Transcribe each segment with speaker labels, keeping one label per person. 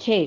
Speaker 1: 6।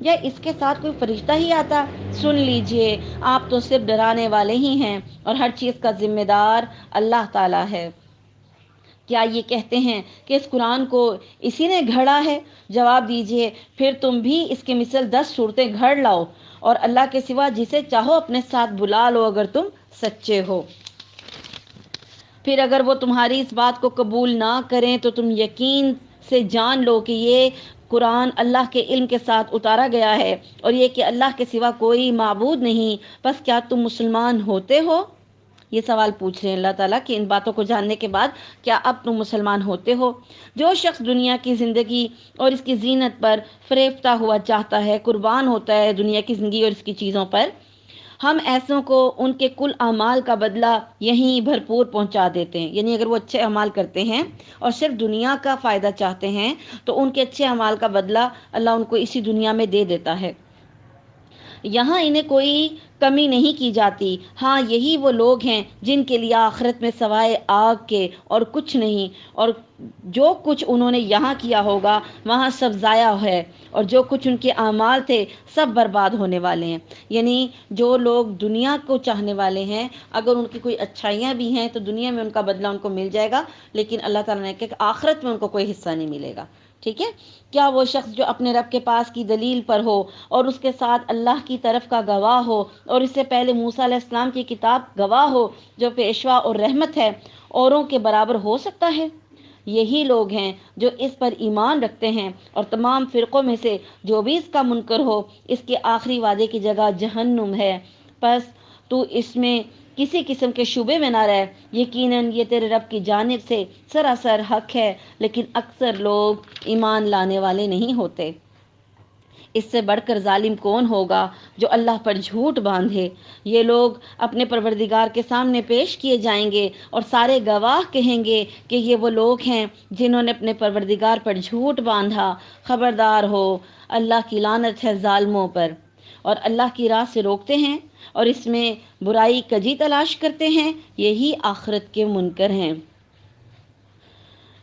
Speaker 1: یا اس کے ساتھ کوئی فرشتہ ہی آتا؟ سن لیجئے، آپ تو صرف ڈرانے والے ہی ہیں اور ہر چیز کا ذمہ دار اللہ تعالیٰ ہے۔ کیا یہ کہتے ہیں کہ اس قرآن کو اسی نے گھڑا ہے؟ جواب دیجئے، پھر تم بھی اس کے مثل 10 صورتیں گھڑ لاؤ اور اللہ کے سوا جسے چاہو اپنے ساتھ بلا لو اگر تم سچے ہو۔ پھر اگر وہ تمہاری اس بات کو قبول نہ کریں تو تم یقین سے جان لو کہ یہ قرآن اللہ کے علم کے ساتھ اتارا گیا ہے اور یہ کہ اللہ کے سوا کوئی معبود نہیں، پس کیا تم مسلمان ہوتے ہو؟ یہ سوال پوچھ رہے ہیں اللہ تعالیٰ کہ ان باتوں کو جاننے کے بعد کیا اب تم مسلمان ہوتے ہو؟ جو شخص دنیا کی زندگی اور اس کی زینت پر فریفتہ ہوا چاہتا ہے، قربان ہوتا ہے دنیا کی زندگی اور اس کی چیزوں پر، ہم ایسوں کو ان کے کل اعمال کا بدلہ یہیں بھرپور پہنچا دیتے ہیں۔ یعنی اگر وہ اچھے اعمال کرتے ہیں اور صرف دنیا کا فائدہ چاہتے ہیں تو ان کے اچھے اعمال کا بدلہ اللہ ان کو اسی دنیا میں دے دیتا ہے۔ یہاں انہیں کوئی کمی نہیں کی جاتی۔ ہاں، یہی وہ لوگ ہیں جن کے لیے آخرت میں سوائے آگ کے اور کچھ نہیں، اور جو کچھ انہوں نے یہاں کیا ہوگا وہاں سب ضائع ہے، اور جو کچھ ان کے اعمال تھے سب برباد ہونے والے ہیں۔ یعنی جو لوگ دنیا کو چاہنے والے ہیں، اگر ان کی کوئی اچھائیاں بھی ہیں تو دنیا میں ان کا بدلہ ان کو مل جائے گا، لیکن اللہ تعالیٰ نے کہا کہ آخرت میں ان کو کوئی حصہ نہیں ملے گا۔ ٹھیک ہے؟ کیا وہ شخص جو اپنے رب کے پاس کی دلیل پر ہو اور اس کے ساتھ اللہ کی طرف کا گواہ ہو اور اس سے پہلے موسیٰ علیہ السلام کی کتاب گواہ ہو جو پیشوا اور رحمت ہے، اوروں کے برابر ہو سکتا ہے؟ یہی لوگ ہیں جو اس پر ایمان رکھتے ہیں، اور تمام فرقوں میں سے جو بھی اس کا منکر ہو اس کے آخری وعدے کی جگہ جہنم ہے، پس تو اس میں کسی قسم کے شبے میں نہ رہ، یقیناً یہ تیرے رب کی جانب سے سراسر حق ہے، لیکن اکثر لوگ ایمان لانے والے نہیں ہوتے۔ اس سے بڑھ کر ظالم کون ہوگا جو اللہ پر جھوٹ باندھے؟ یہ لوگ اپنے پروردگار کے سامنے پیش کیے جائیں گے اور سارے گواہ کہیں گے کہ یہ وہ لوگ ہیں جنہوں نے اپنے پروردگار پر جھوٹ باندھا۔ خبردار ہو، اللہ کی لعنت ہے ظالموں پر۔ اور اللہ کی راہ سے روکتے ہیں اور اس میں برائی کجی تلاش کرتے ہیں، یہی آخرت کے منکر ہیں۔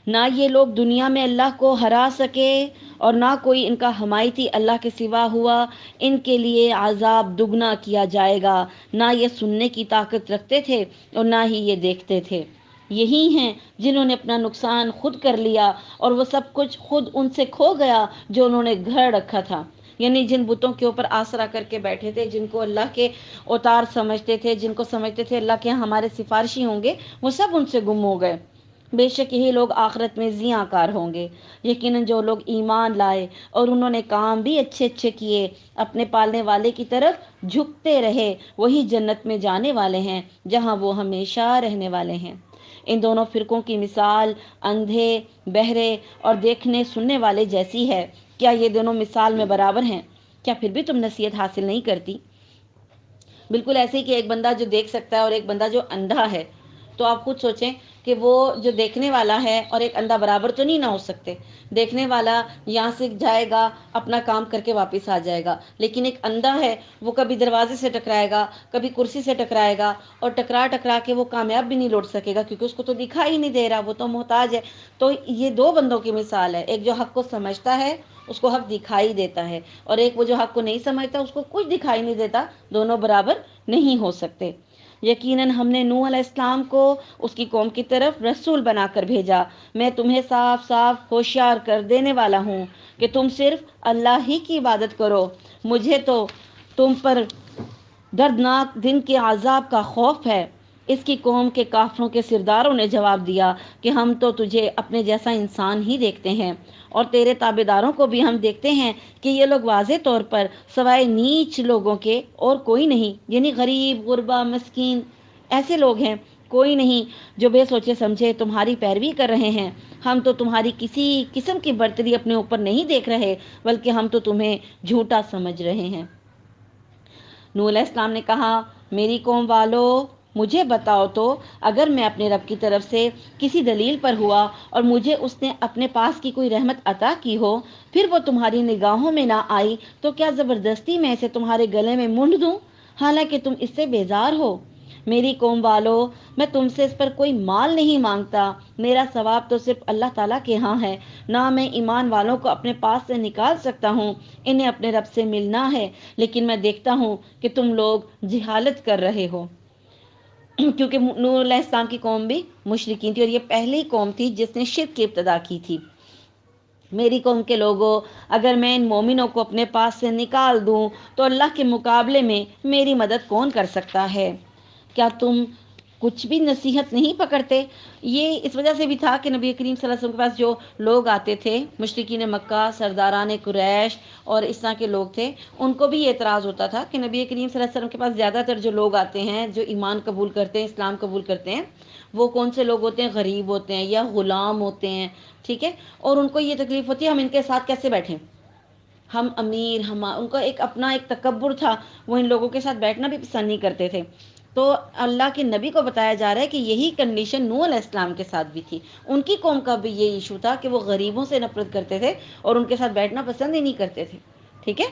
Speaker 1: نہ یہ لوگ دنیا میں اللہ کو ہرا سکے اور نہ کوئی ان کا حمایتی اللہ کے سوا ہوا، ان کے لیے عذاب دگنا کیا جائے گا۔ نہ یہ سننے کی طاقت رکھتے تھے اور نہ ہی یہ دیکھتے تھے۔ یہی ہیں جنہوں نے اپنا نقصان خود کر لیا اور وہ سب کچھ خود ان سے کھو گیا جو انہوں نے گھڑ رکھا تھا۔ یعنی جن بتوں کے اوپر آسرا کر کے بیٹھے تھے، جن کو اللہ کے اوتار سمجھتے تھے، جن کو سمجھتے تھے اللہ کے ہمارے سفارشی ہوں گے، وہ سب ان سے گم ہو گئے۔ بے شک یہی لوگ آخرت میں زیاں کار ہوں گے۔ یقیناً جو لوگ ایمان لائے اور انہوں نے کام بھی اچھے اچھے کیے، اپنے پالنے والے کی طرف جھکتے رہے، وہی جنت میں جانے والے ہیں جہاں وہ ہمیشہ رہنے والے ہیں۔ ان دونوں فرقوں کی مثال اندھے، بہرے اور دیکھنے سننے والے جیسی ہے۔ کیا یہ دونوں مثال میں برابر ہیں؟ کیا پھر بھی تم نصیحت حاصل نہیں کرتی؟ بالکل ایسے ہی کہ ایک بندہ جو دیکھ سکتا ہے اور ایک بندہ جو اندھا ہے، تو آپ خود سوچیں کہ وہ جو دیکھنے والا ہے اور ایک اندھا برابر تو نہیں نہ ہو سکتے۔ دیکھنے والا یہاں سے جائے گا، اپنا کام کر کے واپس آ جائے گا، لیکن ایک اندھا ہے، وہ کبھی دروازے سے ٹکرائے گا، کبھی کرسی سے ٹکرائے گا، اور ٹکرا کے وہ کامیاب بھی نہیں لوٹ سکے گا کیونکہ اس کو تو دکھائی نہیں دے رہا، وہ تو محتاج ہے۔ تو یہ دو بندوں کی مثال ہے، ایک جو حق کو سمجھتا ہے اس کو حق دکھائی دیتا ہے، اور ایک وہ جو حق کو نہیں سمجھتا اس کو کچھ دکھائی نہیں دیتا۔ دونوں برابر نہیں ہو سکتے۔ یقیناً ہم نے نوح علیہ السلام کو اس کی قوم کی طرف رسول بنا کر بھیجا۔ میں تمہیں صاف صاف ہوشیار کر دینے والا ہوں کہ تم صرف اللہ ہی کی عبادت کرو، مجھے تو تم پر دردناک دن کے عذاب کا خوف ہے۔ اس کی قوم کے کافروں کے سرداروں نے جواب دیا کہ ہم تو تجھے اپنے جیسا انسان ہی دیکھتے ہیں، اور تیرے تابعداروں کو بھی ہم دیکھتے ہیں کہ یہ لوگ واضح طور پر سوائے نیچ لوگوں کے اور کوئی نہیں، یعنی غریب، غربا، مسکین، ایسے لوگ ہیں، کوئی نہیں جو بے سوچے سمجھے تمہاری پیروی کر رہے ہیں۔ ہم تو تمہاری کسی قسم کی برتری اپنے اوپر نہیں دیکھ رہے، بلکہ ہم تو تمہیں جھوٹا سمجھ رہے ہیں۔ نوح علیہ السلام نے کہا، میری قوم والو، مجھے بتاؤ تو، اگر میں اپنے رب کی طرف سے کسی دلیل پر ہوا اور مجھے اس نے اپنے پاس کی کوئی رحمت عطا کی ہو، پھر وہ تمہاری نگاہوں میں نہ آئی، تو کیا زبردستی میں اسے تمہارے گلے میں مونڈ دوں، حالانکہ تم اس سے بیزار ہو؟ میری قوم والو، میں تم سے اس پر کوئی مال نہیں مانگتا، میرا ثواب تو صرف اللہ تعالیٰ کے ہاں ہے، نہ میں ایمان والوں کو اپنے پاس سے نکال سکتا ہوں، انہیں اپنے رب سے ملنا ہے، لیکن میں دیکھتا ہوں کہ تم لوگ جہالت کر رہے ہو۔ کیونکہ نوح علیہ السلام کی قوم بھی مشرکین تھی، اور یہ پہلی قوم تھی جس نے شرک کی ابتدا کی تھی۔ میری قوم کے لوگوں، اگر میں ان مومنوں کو اپنے پاس سے نکال دوں تو اللہ کے مقابلے میں میری مدد کون کر سکتا ہے؟ کیا تم کچھ بھی نصیحت نہیں پکڑتے؟ یہ اس وجہ سے بھی تھا کہ نبی کریم صلی اللہ علیہ وسلم کے پاس جو لوگ آتے تھے، مشرکین مکہ، سرداران قریش اور اس طرح کے لوگ تھے، ان کو بھی یہ اعتراض ہوتا تھا کہ نبی کریم صلی اللہ علیہ وسلم کے پاس زیادہ تر جو لوگ آتے ہیں، جو ایمان قبول کرتے ہیں، اسلام قبول کرتے ہیں، وہ کون سے لوگ ہوتے ہیں؟ غریب ہوتے ہیں یا غلام ہوتے ہیں، ٹھیک ہے؟ اور ان کو یہ تکلیف ہوتی ہے ہم ان کے ساتھ کیسے بیٹھیں، ہم امیر، ان کا ایک اپنا ایک تکبر تھا، وہ ان لوگوں کے ساتھ بیٹھنا بھی پسند نہیں کرتے تھے۔ تو اللہ کے نبی کو بتایا جا رہا ہے کہ یہی کنڈیشن نوح علیہ السلام کے ساتھ بھی تھی، ان کی قوم کا بھی یہ ایشو تھا کہ وہ غریبوں سے نفرت کرتے تھے اور ان کے ساتھ بیٹھنا پسند ہی نہیں کرتے تھے، ٹھیک ہے؟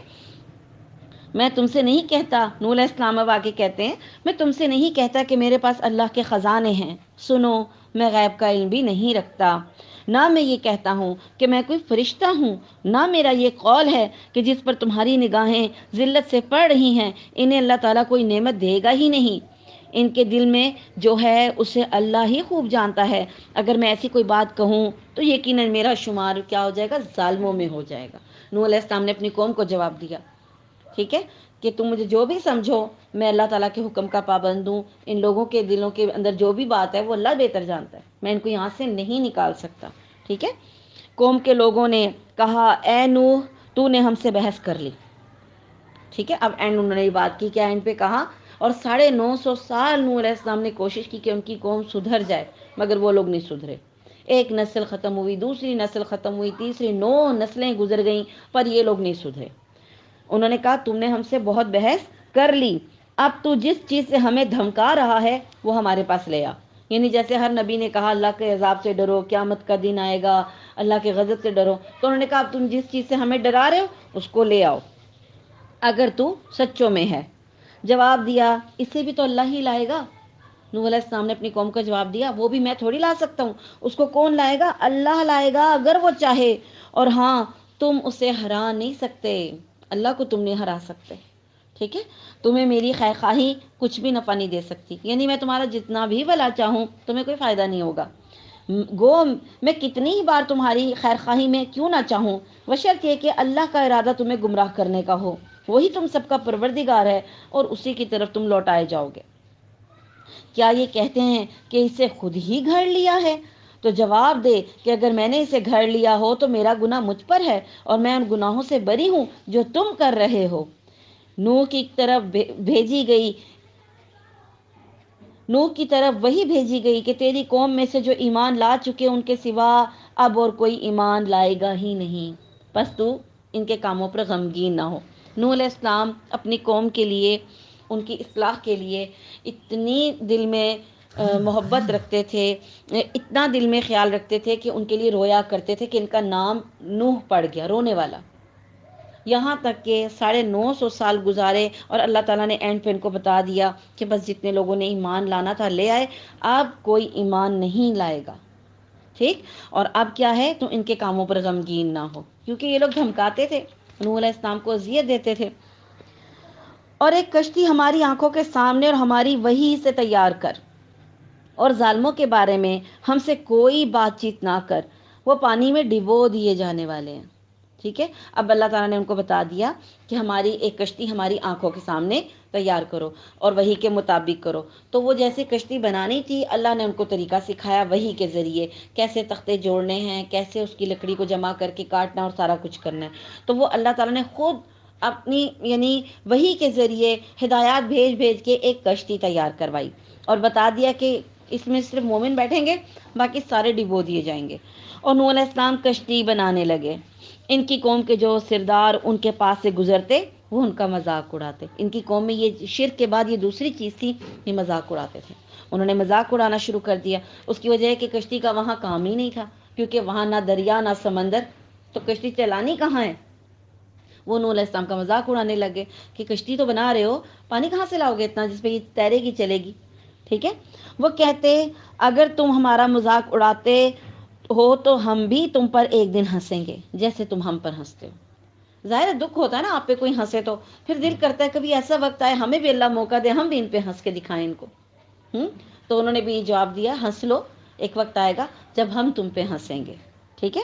Speaker 1: میں تم سے نہیں کہتا، نوح علیہ السلام اب آگے کہتے ہیں، میں تم سے نہیں کہتا کہ میرے پاس اللہ کے خزانے ہیں، سنو، میں غیب کا علم بھی نہیں رکھتا، نہ میں یہ کہتا ہوں کہ میں کوئی فرشتہ ہوں، نہ میرا یہ قول ہے کہ جس پر تمہاری نگاہیں ذلت سے پڑ رہی ہیں انہیں اللہ تعالیٰ کوئی نعمت دے گا ہی نہیں، ان کے دل میں جو ہے اسے اللہ ہی خوب جانتا ہے، اگر میں ایسی کوئی بات کہوں تو یقیناً میرا شمار کیا ہو جائے گا؟ ظالموں میں ہو جائے گا۔ نوح علیہ السلام نے اپنی قوم کو جواب دیا، ٹھیک ہے، کہ تم مجھے جو بھی سمجھو، میں اللہ تعالیٰ کے حکم کا پابند ہوں، ان لوگوں کے دلوں کے اندر جو بھی بات ہے وہ اللہ بہتر جانتا ہے، میں ان کو یہاں سے نہیں نکال سکتا، ٹھیک ہے؟ قوم کے لوگوں نے کہا، اے نوح، تو نے ہم سے بحث کر لی، ٹھیک ہے؟ اب اینڈ انہوں نے یہ بات کی، کیا اینڈ پہ کہا، اور 950 سال نوح علیہ السلام نے کوشش کی کہ ان کی قوم سدھر جائے، مگر وہ لوگ نہیں سدھرے۔ ایک نسل ختم ہوئی، دوسری نسل ختم ہوئی، تیسری 9 نسلیں گزر گئیں، پر یہ لوگ نہیں سدھرے۔ انہوں نے کہا، تم نے ہم سے بہت بحث کر لی، اب تو جس چیز سے ہمیں دھمکا رہا ہے وہ ہمارے پاس لے آ۔ یعنی جیسے ہر نبی نے کہا اللہ کے عذاب سے ڈرو، قیامت کا دن آئے گا، اللہ کے غضب سے ڈرو، تو انہوں نے کہا اب تم جس چیز سے ہمیں ڈرا رہے ہو اس کو لے آؤ، اگر تو سچوں میں ہے۔ جواب دیا، اسے بھی تو اللہ ہی لائے گا۔ نوح علیہ السلام نے اپنی قوم کا جواب دیا، وہ بھی میں تھوڑی لا سکتا ہوں، اس کو کون لائے گا؟ اللہ لائے گا اگر وہ چاہے، اور ہاں، تم اسے ہرا نہیں سکتے، اللہ کو تم نہیں ہرا سکتے، ٹھیک ہے؟ تمہیں میری خیر خواہی کچھ بھی نفع نہیں دے سکتی، یعنی میں تمہارا جتنا بھی بھلا چاہوں تمہیں کوئی فائدہ نہیں ہوگا، گو میں کتنی ہی بار تمہاری خیر خواہی میں کیوں نہ چاہوں، بشرط یہ کہ اللہ کا ارادہ تمہیں گمراہ کرنے کا ہو، وہی تم سب کا پروردگار ہے اور اسی کی طرف تم لوٹائے جاؤ گے۔ کیا یہ کہتے ہیں کہ اسے خود ہی گھڑ لیا ہے؟ تو جواب دے کہ اگر میں نے اسے گھڑ لیا ہو تو میرا گناہ مجھ پر ہے اور میں ان گناہوں سے بری ہوں جو تم کر رہے ہو۔ نوح کی طرف وہی بھیجی گئی کہ تیری قوم میں سے جو ایمان لا چکے ان کے سوا اب اور کوئی ایمان لائے گا ہی نہیں، بس تو ان کے کاموں پر غمگین نہ ہو۔ نوح علیہ السلام اپنی قوم کے لیے، ان کی اصلاح کے لیے اتنی دل میں محبت رکھتے تھے، اتنا دل میں خیال رکھتے تھے کہ ان کے لیے رویا کرتے تھے کہ ان کا نام نوح پڑ گیا، رونے والا، یہاں تک کہ 950 سال گزارے اور اللہ تعالیٰ نے اینڈ پہ ان کو بتا دیا کہ بس جتنے لوگوں نے ایمان لانا تھا لے آئے، اب کوئی ایمان نہیں لائے گا، ٹھیک؟ اور اب کیا ہے، تو ان کے کاموں پر غمگین نہ ہو، کیونکہ یہ لوگ دھمکاتے تھے، نوح علیہ السلام کو اذیت دیتے تھے۔ اور ایک کشتی ہماری آنکھوں کے سامنے اور ہماری وحی سے تیار کر، اور ظالموں کے بارے میں ہم سے کوئی بات چیت نہ کر، وہ پانی میں ڈبو دیے جانے والے ہیں، ٹھیک ہے؟ اب اللہ تعالیٰ نے ان کو بتا دیا کہ ہماری ایک کشتی ہماری آنکھوں کے سامنے تیار کرو اور وحی کے مطابق کرو۔ تو وہ جیسے کشتی بنانی تھی، اللہ نے ان کو طریقہ سکھایا وحی کے ذریعے، کیسے تختے جوڑنے ہیں، کیسے اس کی لکڑی کو جمع کر کے کاٹنا اور سارا کچھ کرنا ہے۔ تو وہ اللہ تعالیٰ نے خود اپنی یعنی وحی کے ذریعے ہدایات بھیج بھیج کے ایک کشتی تیار کروائی اور بتا دیا کہ اس میں صرف مومن بیٹھیں گے، باقی سارے ڈبو دیے جائیں گے۔ اور نوح علیہ السلام کشتی بنانے لگے، ان کی قوم کے جو سردار ان کے پاس سے گزرتے وہ ان کا مذاق اڑاتے۔ ان کی قوم میں یہ شرک کے بعد یہ دوسری چیز تھی، یہ مذاق اڑاتے تھے، انہوں نے مذاق اڑانا شروع کر دیا۔ اس کی وجہ ہے کہ کشتی کا وہاں کام ہی نہیں تھا، کیونکہ وہاں نہ دریا نہ سمندر، تو کشتی چلانی کہاں ہے؟ وہ نوح علیہ السلام کا مذاق اڑانے لگے کہ کشتی تو بنا رہے ہو، پانی کہاں سے لاؤ گے اتنا جس پہ یہ تیرے گی چلے گی؟ ٹھیک ہے، وہ کہتے اگر تم ہمارا مذاق اڑاتے ہو تو ہم بھی تم پر ایک دن ہنسیں گے جیسے تم ہم پر ہنستے ہو۔ ظاہر ہے دکھ ہوتا ہے نا آپ پہ کوئی ہنسے تو پھر دل کرتا ہے کبھی ایسا وقت آئے ہمیں بھی اللہ موقع دے، ہم بھی ان پہ ہنس کے دکھائیں ان کو۔ تو انہوں نے بھی جواب دیا ہنس لو، ایک وقت آئے گا جب ہم تم پہ ہنسیں گے، ٹھیک ہے۔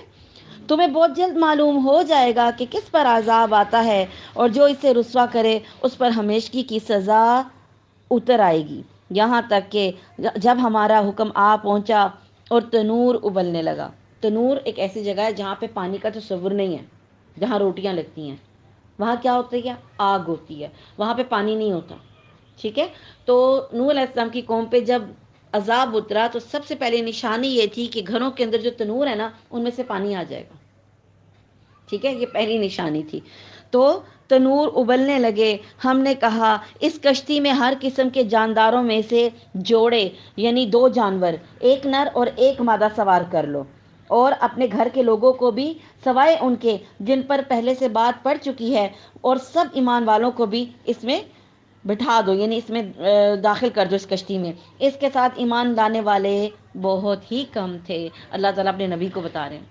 Speaker 1: تمہیں بہت جلد معلوم ہو جائے گا کہ کس پر عذاب آتا ہے، اور جو اسے رسوا کرے اس پر ہمیشگی کی سزا اتر آئے گی، یہاں تک کہ جب ہمارا حکم آ پہنچا اور تنور ابلنے لگا۔ تنور ایک ایسی جگہ ہے جہاں پہ پانی کا تصور نہیں ہے، جہاں روٹیاں لگتی ہیں وہاں کیا ہوتی ہے؟ آگ ہوتی ہے، وہاں پہ پانی نہیں ہوتا، ٹھیک ہے۔ تو نوح علیہ السلام کی قوم پہ جب عذاب اترا تو سب سے پہلے نشانی یہ تھی کہ گھروں کے اندر جو تنور ہے نا ان میں سے پانی آ جائے گا، ٹھیک ہے، یہ پہلی نشانی تھی۔ تو تنور ابلنے لگے، ہم نے کہا اس کشتی میں ہر قسم کے جانداروں میں سے جوڑے یعنی 2 جانور، ایک نر اور ایک مادہ سوار کر لو، اور اپنے گھر کے لوگوں کو بھی سوائے ان کے جن پر پہلے سے بات پڑ چکی ہے، اور سب ایمان والوں کو بھی اس میں بٹھا دو، یعنی اس میں داخل کر دو اس کشتی میں۔ اس کے ساتھ ایمان لانے والے بہت ہی کم تھے۔ اللہ تعالیٰ اپنے نبی کو بتا رہے ہیں،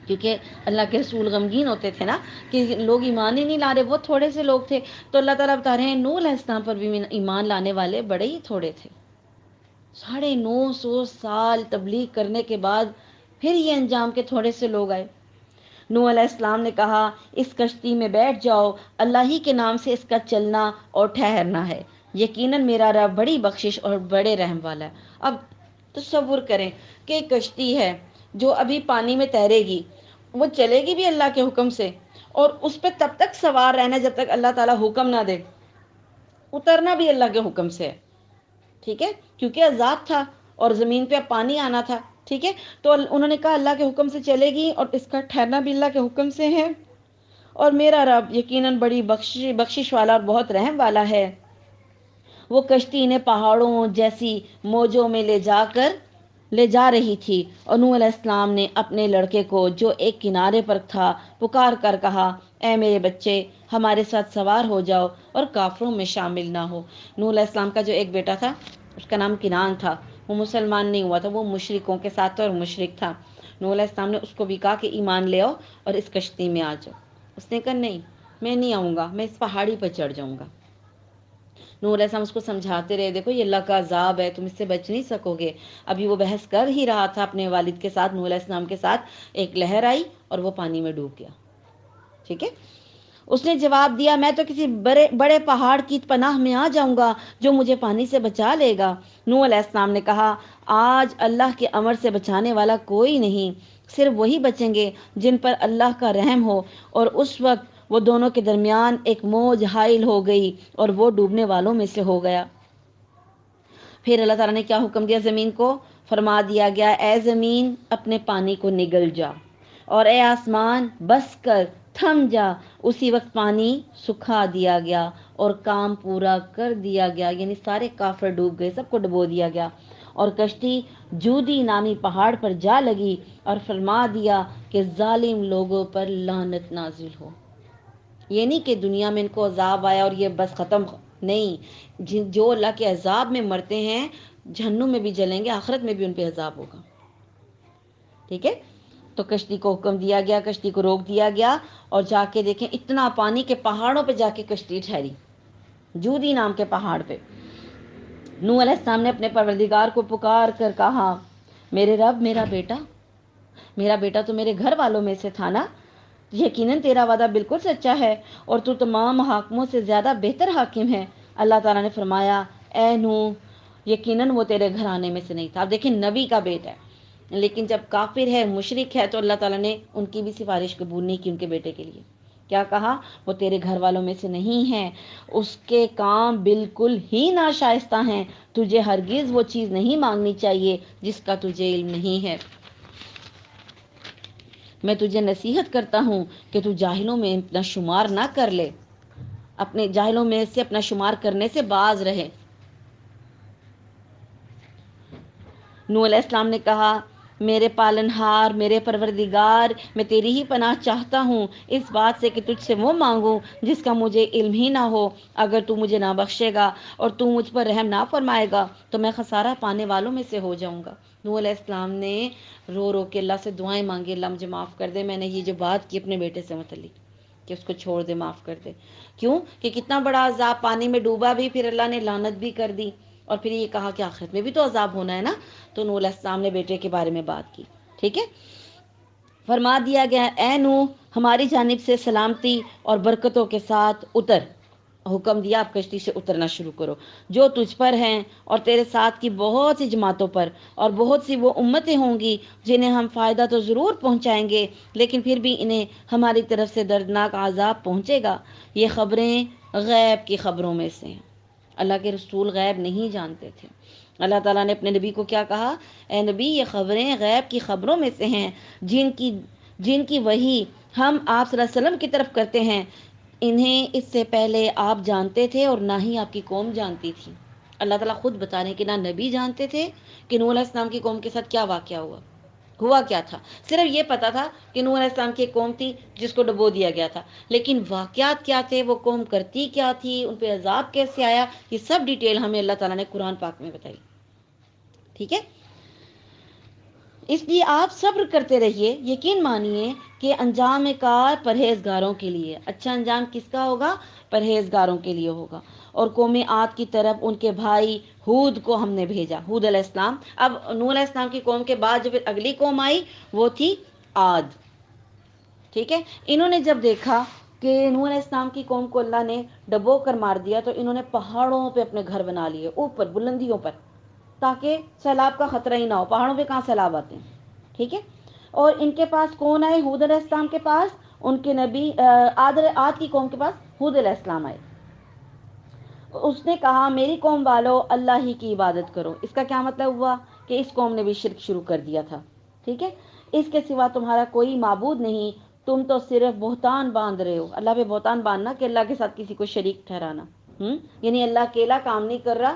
Speaker 1: کیونکہ اللہ کے رسول غمگین ہوتے تھے نا کہ لوگ ایمان ہی نہیں لا رہے، بہت تھوڑے سے لوگ تھے۔ تو اللہ تعالیٰ بتا رہے ہیں نوح علیہ السلام پر بھی ایمان لانے والے بڑے ہی تھوڑے تھے۔ 950 سال تبلیغ کرنے کے بعد پھر یہ انجام کے تھوڑے سے لوگ آئے۔ نوح علیہ السلام نے کہا اس کشتی میں بیٹھ جاؤ، اللہ ہی کے نام سے اس کا چلنا اور ٹھہرنا ہے، یقیناً میرا رب بڑی بخشش اور بڑے رحم والا ہے۔ اب تصور کریں کہ ایک کشتی ہے جو ابھی پانی میں تیرے گی، وہ چلے گی بھی اللہ کے حکم سے، اور اس پہ تب تک سوار رہنا جب تک اللہ تعالیٰ حکم نہ دے، اترنا بھی اللہ کے حکم سے ہے، ٹھیک ہے، کیونکہ عذاب تھا اور زمین پہ اب پانی آنا تھا، ٹھیک ہے۔ تو انہوں نے کہا اللہ کے حکم سے چلے گی اور اس کا ٹھہرنا بھی اللہ کے حکم سے ہے، اور میرا رب یقیناً بڑی بخشش والا اور بہت رحم والا ہے۔ وہ کشتی انہیں پہاڑوں جیسی موجوں میں لے جا رہی تھی، اور نوح علیہ السلام نے اپنے لڑکے کو جو ایک کنارے پر تھا پکار کر کہا اے میرے بچے ہمارے ساتھ سوار ہو جاؤ اور کافروں میں شامل نہ ہو۔ نوح علیہ السلام کا جو ایک بیٹا تھا اس کا نام کنان تھا، وہ مسلمان نہیں ہوا تھا، وہ مشرکوں کے ساتھ تھا اور مشرک تھا۔ نوح علیہ السلام نے اس کو بھی کہا کہ ایمان لے آؤ اور اس کشتی میں آ جاؤ۔ اس نے کہا نہیں میں نہیں آؤں گا، میں اس پہاڑی پر چڑھ جاؤں گا۔ نوح علیہ السلام اس کو سمجھاتے رہے دیکھو یہ اللہ کا عذاب ہے، تم اس سے بچ نہیں سکو گے۔ ابھی وہ بحث کر ہی رہا تھا اپنے والد کے ساتھ، نوح علیہ السلام کے ساتھ، ایک لہر آئی اور وہ پانی میں ڈوب گیا، ٹھیک ہے۔ اس نے جواب دیا میں تو کسی بڑے پہاڑ کی پناہ میں آ جاؤں گا جو مجھے پانی سے بچا لے گا۔ نوح علیہ السلام نے کہا آج اللہ کے امر سے بچانے والا کوئی نہیں، صرف وہی بچیں گے جن پر اللہ کا رحم ہو۔ اور اس وقت وہ دونوں کے درمیان ایک موج حائل ہو گئی اور وہ ڈوبنے والوں میں سے ہو گیا۔ پھر اللہ تعالیٰ نے کیا حکم دیا زمین کو؟ فرما دیا گیا اے زمین اپنے پانی کو نگل جا، اور اے آسمان بس کر تھم جا۔ اسی وقت پانی سکھا دیا گیا اور کام پورا کر دیا گیا، یعنی سارے کافر ڈوب گئے، سب کو ڈبو دیا گیا، اور کشتی جودی نامی پہاڑ پر جا لگی، اور فرما دیا کہ ظالم لوگوں پر لعنت نازل ہو۔ یہ نہیں کہ دنیا میں ان کو عذاب آیا اور یہ بس ختم، نہیں، جو اللہ کے عذاب میں مرتے ہیں جہنم میں بھی جلیں گے، آخرت میں بھی ان پہ عذاب ہوگا، ٹھیک ہے۔ تو کشتی کو حکم دیا گیا، کشتی کو روک دیا گیا، اور جا کے دیکھیں اتنا پانی کے پہاڑوں پہ جا کے کشتی ٹھہری، جودی نام کے پہاڑ پہ۔ نوح علیہ السلام نے اپنے پروردگار کو پکار کر کہا میرے رب میرا بیٹا تو میرے گھر والوں میں سے تھا نا، یقیناً تیرا وعدہ بالکل سچا ہے اور تو تمام حاکموں سے زیادہ بہتر حاکم ہے۔ اللہ تعالیٰ نے فرمایا اے نوح یقیناً وہ تیرے گھرانے میں سے نہیں تھا۔ اب دیکھیں نبی کا بیٹا ہے، لیکن جب کافر ہے مشرک ہے تو اللہ تعالیٰ نے ان کی بھی سفارش قبول نہیں کی ان کے بیٹے کے لیے۔ کیا کہا؟ وہ تیرے گھر والوں میں سے نہیں ہے، اس کے کام بالکل ہی ناشائستہ ہیں، تجھے ہرگز وہ چیز نہیں مانگنی چاہیے جس کا تجھے علم نہیں ہے۔ میں تجھے نصیحت کرتا ہوں کہ تو جاہلوں میں اپنا شمار نہ کر لے، اپنے جاہلوں میں سے اپنا شمار کرنے سے باز رہے۔ نوح علیہ السلام نے کہا میرے پالنہار، میرے پروردگار، میں تیری ہی پناہ چاہتا ہوں اس بات سے کہ تجھ سے وہ مانگوں جس کا مجھے علم ہی نہ ہو۔ اگر تو مجھے نہ بخشے گا اور تو مجھ پر رحم نہ فرمائے گا تو میں خسارہ پانے والوں میں سے ہو جاؤں گا۔ نوح علیہ السلام نے رو رو کے اللہ سے دعائیں مانگی، اللہ مجھے معاف کر دے، میں نے یہ جو بات کی اپنے بیٹے سے متعلق کہ اس کو چھوڑ دے، معاف کر دے۔ کیوں کہ کتنا بڑا عذاب، پانی میں ڈوبا بھی، پھر اللہ نے لعنت بھی کر دی، اور پھر یہ کہا کہ آخرت میں بھی تو عذاب ہونا ہے نا۔ تو نوح علیہ السلام نے بیٹے کے بارے میں بات کی، ٹھیک ہے۔ فرما دیا گیا اے نوح ہماری جانب سے سلامتی اور برکتوں کے ساتھ اتر، حکم دیا آپ کشتی سے اترنا شروع کرو، جو تجھ پر ہیں اور تیرے ساتھ کی بہت سی جماعتوں پر، اور بہت سی وہ امتیں ہوں گی جنہیں ہم فائدہ تو ضرور پہنچائیں گے لیکن پھر بھی انہیں ہماری طرف سے دردناک عذاب پہنچے گا۔ یہ خبریں غیب کی خبروں میں سے ہیں۔ اللہ کے رسول غیب نہیں جانتے تھے۔ اللہ تعالیٰ نے اپنے نبی کو کیا کہا؟ اے نبی یہ خبریں غیب کی خبروں میں سے ہیں جن کی وحی ہم آپ صلی اللہ علیہ وسلم کی طرف کرتے ہیں، انہیں اس سے پہلے آپ جانتے تھے اور نہ ہی آپ کی قوم جانتی تھی۔ اللہ تعالیٰ خود بتا رہے ہیں کہ نہ نبی جانتے تھے کہ نوح علیہ السلام کی قوم کے ساتھ کیا واقعہ ہوا کیا تھا۔ صرف یہ پتا تھا کہ نوح علیہ السلام کی قوم تھی جس کو ڈبو دیا گیا تھا، لیکن واقعات کیا تھے، وہ قوم کرتی کیا تھی، ان پہ عذاب کیسے آیا، یہ سب ڈیٹیل ہمیں اللہ تعالیٰ نے قرآن پاک میں بتائی، ٹھیک ہے۔ اس لیے آپ صبر کرتے رہیے، یقین مانیے کہ انجام کار پرہیزگاروں کے لیے، اچھا انجام کس کا ہوگا؟ پرہیزگاروں کے لیے ہوگا۔ اور قوم عاد کی طرف ان کے بھائی ہود کو ہم نے بھیجا، ہود علیہ السلام۔ اب نوح علیہ السلام کی قوم کے بعد جو پھر اگلی قوم آئی وہ تھی عاد، ٹھیک ہے۔ انہوں نے جب دیکھا کہ نوح علیہ السلام کی قوم کو اللہ نے ڈبو کر مار دیا تو انہوں نے پہاڑوں پہ اپنے گھر بنا لیے، اوپر بلندیوں پر، تاکہ سیلاب کا خطرہ ہی نہ ہو۔ پہاڑوں پہ کہاں سیلاب آتے ہیں، ٹھیک ہے۔ اور ان کے پاس کون آئے؟ ہود علیہ السلام کے پاس ان کے نبی، عاد کی قوم کے پاس ہود علیہ السلام آئے۔ اس نے کہا میری قوم والو اللہ ہی کی عبادت کرو۔ اس کا کیا مطلب ہوا؟ کہ اس قوم نے بھی شرک شروع کر دیا تھا، ٹھیک ہے۔ اس کے سوا تمہارا کوئی معبود نہیں، تم تو صرف بہتان باندھ رہے ہو۔ اللہ پہ بہتان باندھنا کہ اللہ کے ساتھ کسی کو شریک ٹھہرانا، یعنی اللہ اکیلا کام نہیں کر رہا،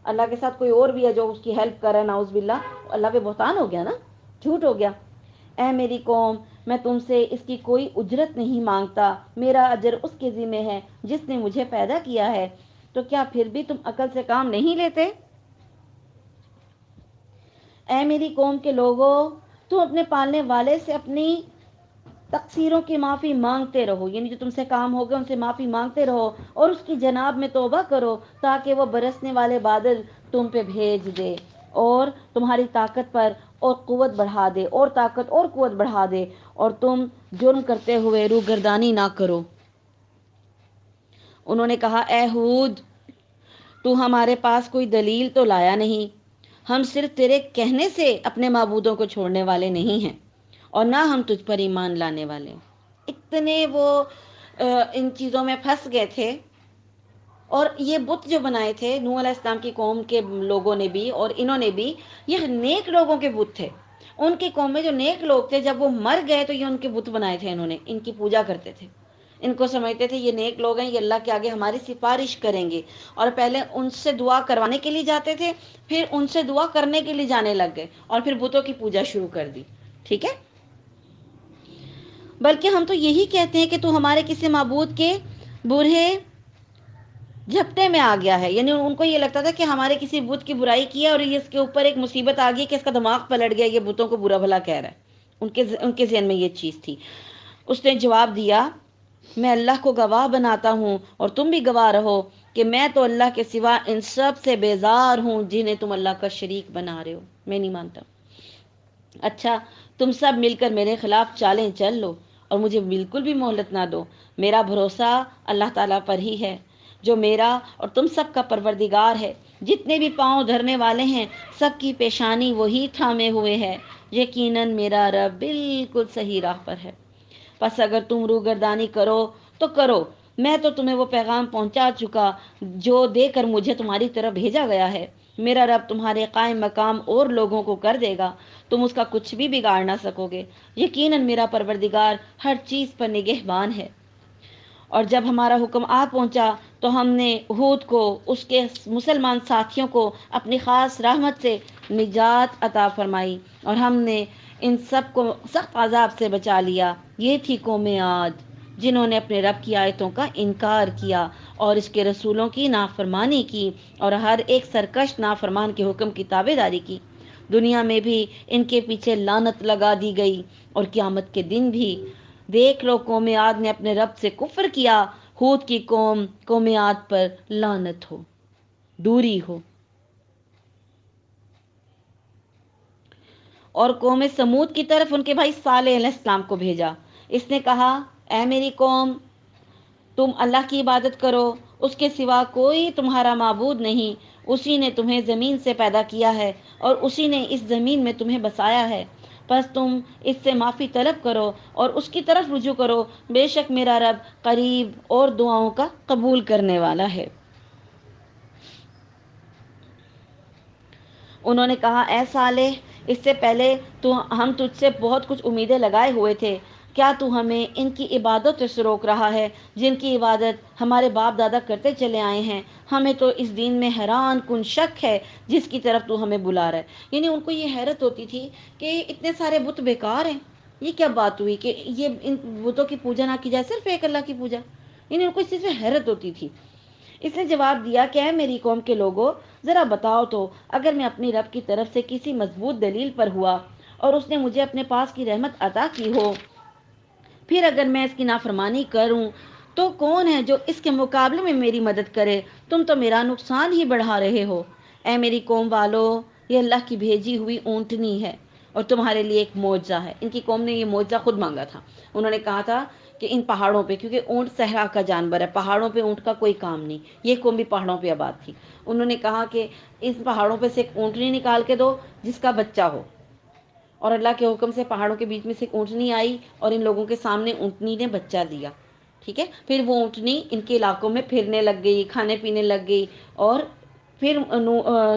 Speaker 1: اللہ کے ساتھ کوئی اور بھی ہے جو اس کی ہیلپ کر رہا ہے، نعوذ باللہ، اللہ پہ بہتان ہو گیا نا، جھوٹ ہو گیا۔ اے میری قوم میں تم سے اس کی کوئی اجرت نہیں مانگتا، میرا اجر اس کے ذمہ ہے جس نے مجھے پیدا کیا ہے، تو کیا پھر بھی تم عقل سے کام نہیں لیتے؟ اے میری قوم کے لوگوں تم اپنے پالنے والے سے اپنی تقصیروں کی معافی مانگتے رہو، یعنی جو تم سے کام ہو گئے ان سے معافی مانگتے رہو، اور اس کی جناب میں توبہ کرو تاکہ وہ برسنے والے بادل تم پہ بھیج دے اور تمہاری طاقت پر اور قوت بڑھا دے، اور طاقت اور قوت بڑھا دے، اور تم جرم کرتے ہوئے روگردانی نہ کرو۔ انہوں نے کہا اے ہود تو ہمارے پاس کوئی دلیل تو لایا نہیں، ہم صرف تیرے کہنے سے اپنے معبودوں کو چھوڑنے والے نہیں ہیں اور نہ ہم تجھ پر ایمان لانے والے ہیں۔ اتنے وہ ان چیزوں میں پھنس گئے تھے، اور یہ بت جو بنائے تھے نوح علیہ السلام کی قوم کے لوگوں نے بھی اور انہوں نے بھی، یہ نیک لوگوں کے بت تھے۔ ان کی قوم میں جو نیک لوگ تھے جب وہ مر گئے تو یہ ان کے بت بنائے تھے، انہوں نے ان کی پوجا کرتے تھے، ان کو سمجھتے تھے یہ نیک لوگ ہیں، یہ اللہ کے آگے ہماری سفارش کریں گے، اور پہلے ان سے دعا کروانے کے لیے جاتے تھے، پھر ان سے دعا کرنے کے لیے جانے لگ گئے، اور پھر بتوں کی پوجا شروع کر دی، ٹھیک ہے۔ بلکہ ہم تو یہی کہتے ہیں کہ تو ہمارے کسی معبود کے برے جھپٹے میں آ گیا ہے، یعنی ان کو یہ لگتا تھا کہ ہمارے کسی بت کی برائی کی ہے اور یہ اس کے اوپر ایک مصیبت آ گئی کہ اس کا دماغ پلٹ گیا، یہ بتوں کو برا بھلا کہہ رہا ہے، ان کے ذہن میں یہ چیز تھی۔ اس نے جواب دیا میں اللہ کو گواہ بناتا ہوں اور تم بھی گواہ رہو کہ میں تو اللہ کے سوا ان سب سے بیزار ہوں جنہیں تم اللہ کا شریک بنا رہے ہو، میں نہیں مانتا۔ اچھا تم سب مل کر میرے خلاف چالیں چل لو اور مجھے بالکل بھی مہلت نہ دو، میرا بھروسہ اللہ تعالیٰ پر ہی ہے جو میرا اور تم سب کا پروردگار ہے، جتنے بھی پاؤں دھرنے والے ہیں سب کی پیشانی وہی تھامے ہوئے ہے، یقیناً میرا رب بالکل صحیح راہ پر ہے۔ پس اگر تم روگردانی کرو تو کرو، میں تو تمہیں وہ پیغام پہنچا چکا جو دے کر مجھے تمہاری طرف بھیجا گیا ہے، میرا رب تمہارے قائم مقام اور لوگوں کو کر دے گا، تم اس کا کچھ بھی بگاڑ نہ سکو گے، یقیناً میرا پروردگار ہر چیز پر نگہبان ہے۔ اور جب ہمارا حکم آ پہنچا تو ہم نے ہود کو اس کے مسلمان ساتھیوں کو اپنی خاص رحمت سے نجات عطا فرمائی اور ہم نے ان سب کو سخت عذاب سے بچا لیا۔ یہ تھی قوم عاد جنہوں نے اپنے رب کی آیتوں کا انکار کیا اور اس کے رسولوں کی نافرمانی کی اور ہر ایک سرکش نافرمان کے حکم کی تابع داری کی۔ دنیا میں بھی ان کے پیچھے لعنت لگا دی گئی اور قیامت کے دن بھی دیکھ لو قوم عاد نے اپنے رب سے کفر کیا، ہود کی قوم عاد پر لعنت ہو، دوری ہو۔ اور قوم سمود کی طرف ان کے بھائی صالح علیہ السلام کو بھیجا۔ اس نے کہا اے میری قوم، تم اللہ کی عبادت کرو، اس کے سوا کوئی تمہارا معبود نہیں۔ اسی نے تمہیں زمین سے پیدا کیا ہے اور اسی نے اس زمین میں تمہیں بسایا ہے، پس تم اس سے معافی طلب کرو اور اس کی طرف رجوع کرو، بے شک میرا رب قریب اور دعاؤں کا قبول کرنے والا ہے۔ انہوں نے کہا اے صالح، اس سے پہلے تو ہم تجھ سے بہت کچھ امیدیں لگائے ہوئے تھے، کیا تو ہمیں ان کی عبادت سے روک رہا ہے جن کی عبادت ہمارے باپ دادا کرتے چلے آئے ہیں؟ ہمیں تو اس دین میں حیران کن شک ہے جس کی طرف تو ہمیں بلا رہا ہے۔ یعنی ان کو یہ حیرت ہوتی تھی کہ اتنے سارے بت بیکار ہیں، یہ کیا بات ہوئی کہ یہ ان بتوں کی پوجا نہ کی جائے، صرف ایک اللہ کی پوجا۔ یعنی ان کو اس چیز میں حیرت ہوتی تھی۔ اس نے جواب دیا کہ اے میری قوم کے لوگوں، ذرا بتاؤ تو، اگر میں اپنی رب کی طرف سے کسی مضبوط دلیل پر ہوا اور اس نے مجھے اپنے پاس کی رحمت عطا کی ہو، پھر اگر میں اس کی نافرمانی کروں تو کون ہے جو اس کے مقابلے میں میری مدد کرے؟ تم تو میرا نقصان ہی بڑھا رہے ہو۔ اے میری قوم والو، یہ اللہ کی بھیجی ہوئی اونٹنی ہے اور تمہارے لیے ایک معجزہ ہے۔ ان کی قوم نے یہ معجزہ خود مانگا تھا۔ انہوں نے کہا تھا کہ ان پہاڑوں پہ، کیونکہ اونٹ صحرا کا جانور ہے، پہاڑوں پہ اونٹ کا کوئی کام نہیں، یہ قوم بھی پہاڑوں پہ آباد تھی۔ انہوں نے کہا کہ اس پہاڑوں پہ سے ایک اونٹنی نکال کے دو جس کا بچہ ہو، اور اللہ کے حکم سے پہاڑوں کے بیچ میں سے ایک اونٹنی آئی اور ان لوگوں کے سامنے اونٹنی نے بچہ دیا۔ ٹھیک ہے، پھر وہ اونٹنی ان کے علاقوں میں پھرنے لگ گئی، کھانے پینے لگ گئی، اور پھر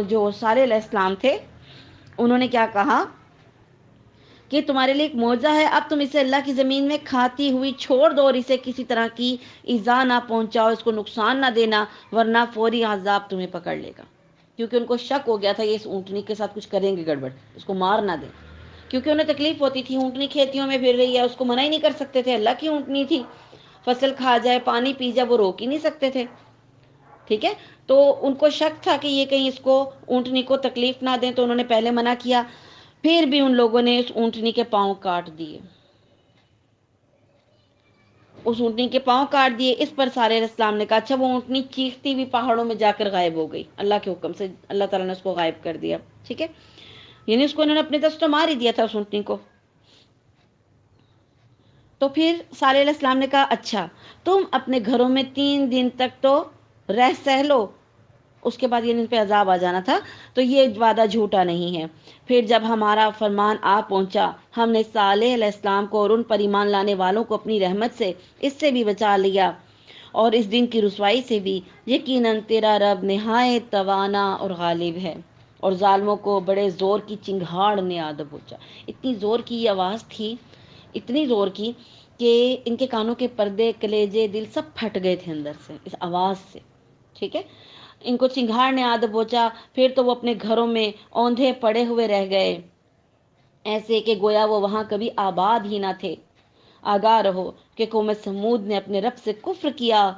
Speaker 1: جو صالح علیہ السلام تھے انہوں نے کیا کہا کہ تمہارے لیے ایک معجزہ ہے، اب تم اسے اللہ کی زمین میں کھاتی ہوئی چھوڑ دو اور اسے کسی طرح کی ایذا نہ پہنچاؤ، اس کو نقصان نہ دینا، ورنہ فوری عذاب تمہیں پکڑ لے گا۔ کیونکہ ان کو شک ہو گیا تھا یہ اس اونٹنی کے ساتھ کچھ کریں گے گڑبڑ، اس کو مار نہ دیں، کیونکہ انہیں تکلیف ہوتی تھی، اونٹنی کھیتیوں میں پھر رہی ہے، اس کو منع ہی نہیں کر سکتے تھے، اللہ کی اونٹنی تھی، فصل کھا جائے، پانی پی جائے، وہ روک ہی نہیں سکتے تھے۔ ٹھیک ہے، تو ان کو شک تھا کہ یہ کہیں اس کو اونٹنی کو تکلیف نہ دیں، تو انہوں نے پہلے منع کیا، پھر بھی ان لوگوں نے اس اونٹنی کے پاؤں کاٹ دیے، اس اونٹنی کے پاؤں کاٹ دیے۔ اس پر صالح علیہ السلام نے کہا اچھا، وہ اونٹنی چیختی ہوئی پہاڑوں میں جا کر غائب ہو گئی، اللہ کے حکم سے اللہ تعالیٰ نے اس کو غائب کر دیا۔ ٹھیک ہے، یعنی اس کو انہوں نے اپنی طرف سے تو مار ہی دیا تھا اس اونٹنی کو۔ تو پھر صالح علیہ السلام نے کہا اچھا، تم اپنے گھروں میں 3 دن تک تو رہ سہ لو، اس کے بعد یہ ان پہ عذاب آ جانا تھا، تو یہ وعدہ جھوٹا نہیں ہے۔ پھر جب ہمارا فرمان آ پہنچا، ہم نے صالح علیہ السلام کو اور ان پر ایمان لانے والوں کو اپنی رحمت سے اس سے بھی بچا لیا اور اس دن کی رسوائی سے بھی۔ یقیناً تیرا رب نہایت توانا اور غالب ہے۔ اور ظالموں کو بڑے زور کی چنگھاڑ نے آ دبوچا۔ اتنی زور کی یہ آواز تھی، اتنی زور کی کہ ان کے کانوں کے پردے، کلیجے، دل سب پھٹ گئے تھے اندر سے اس آواز سے۔ ٹھیک ہے، ان کو چنگھاڑ نے آ دبوچا، پھر تو وہ اپنے گھروں میں اوندھے پڑے ہوئے رہ گئے، ایسے کہ گویا وہ وہاں کبھی آباد ہی نہ تھے۔ آگاہ رہو کہ قوم سمود نے اپنے رب سے کفر کیا،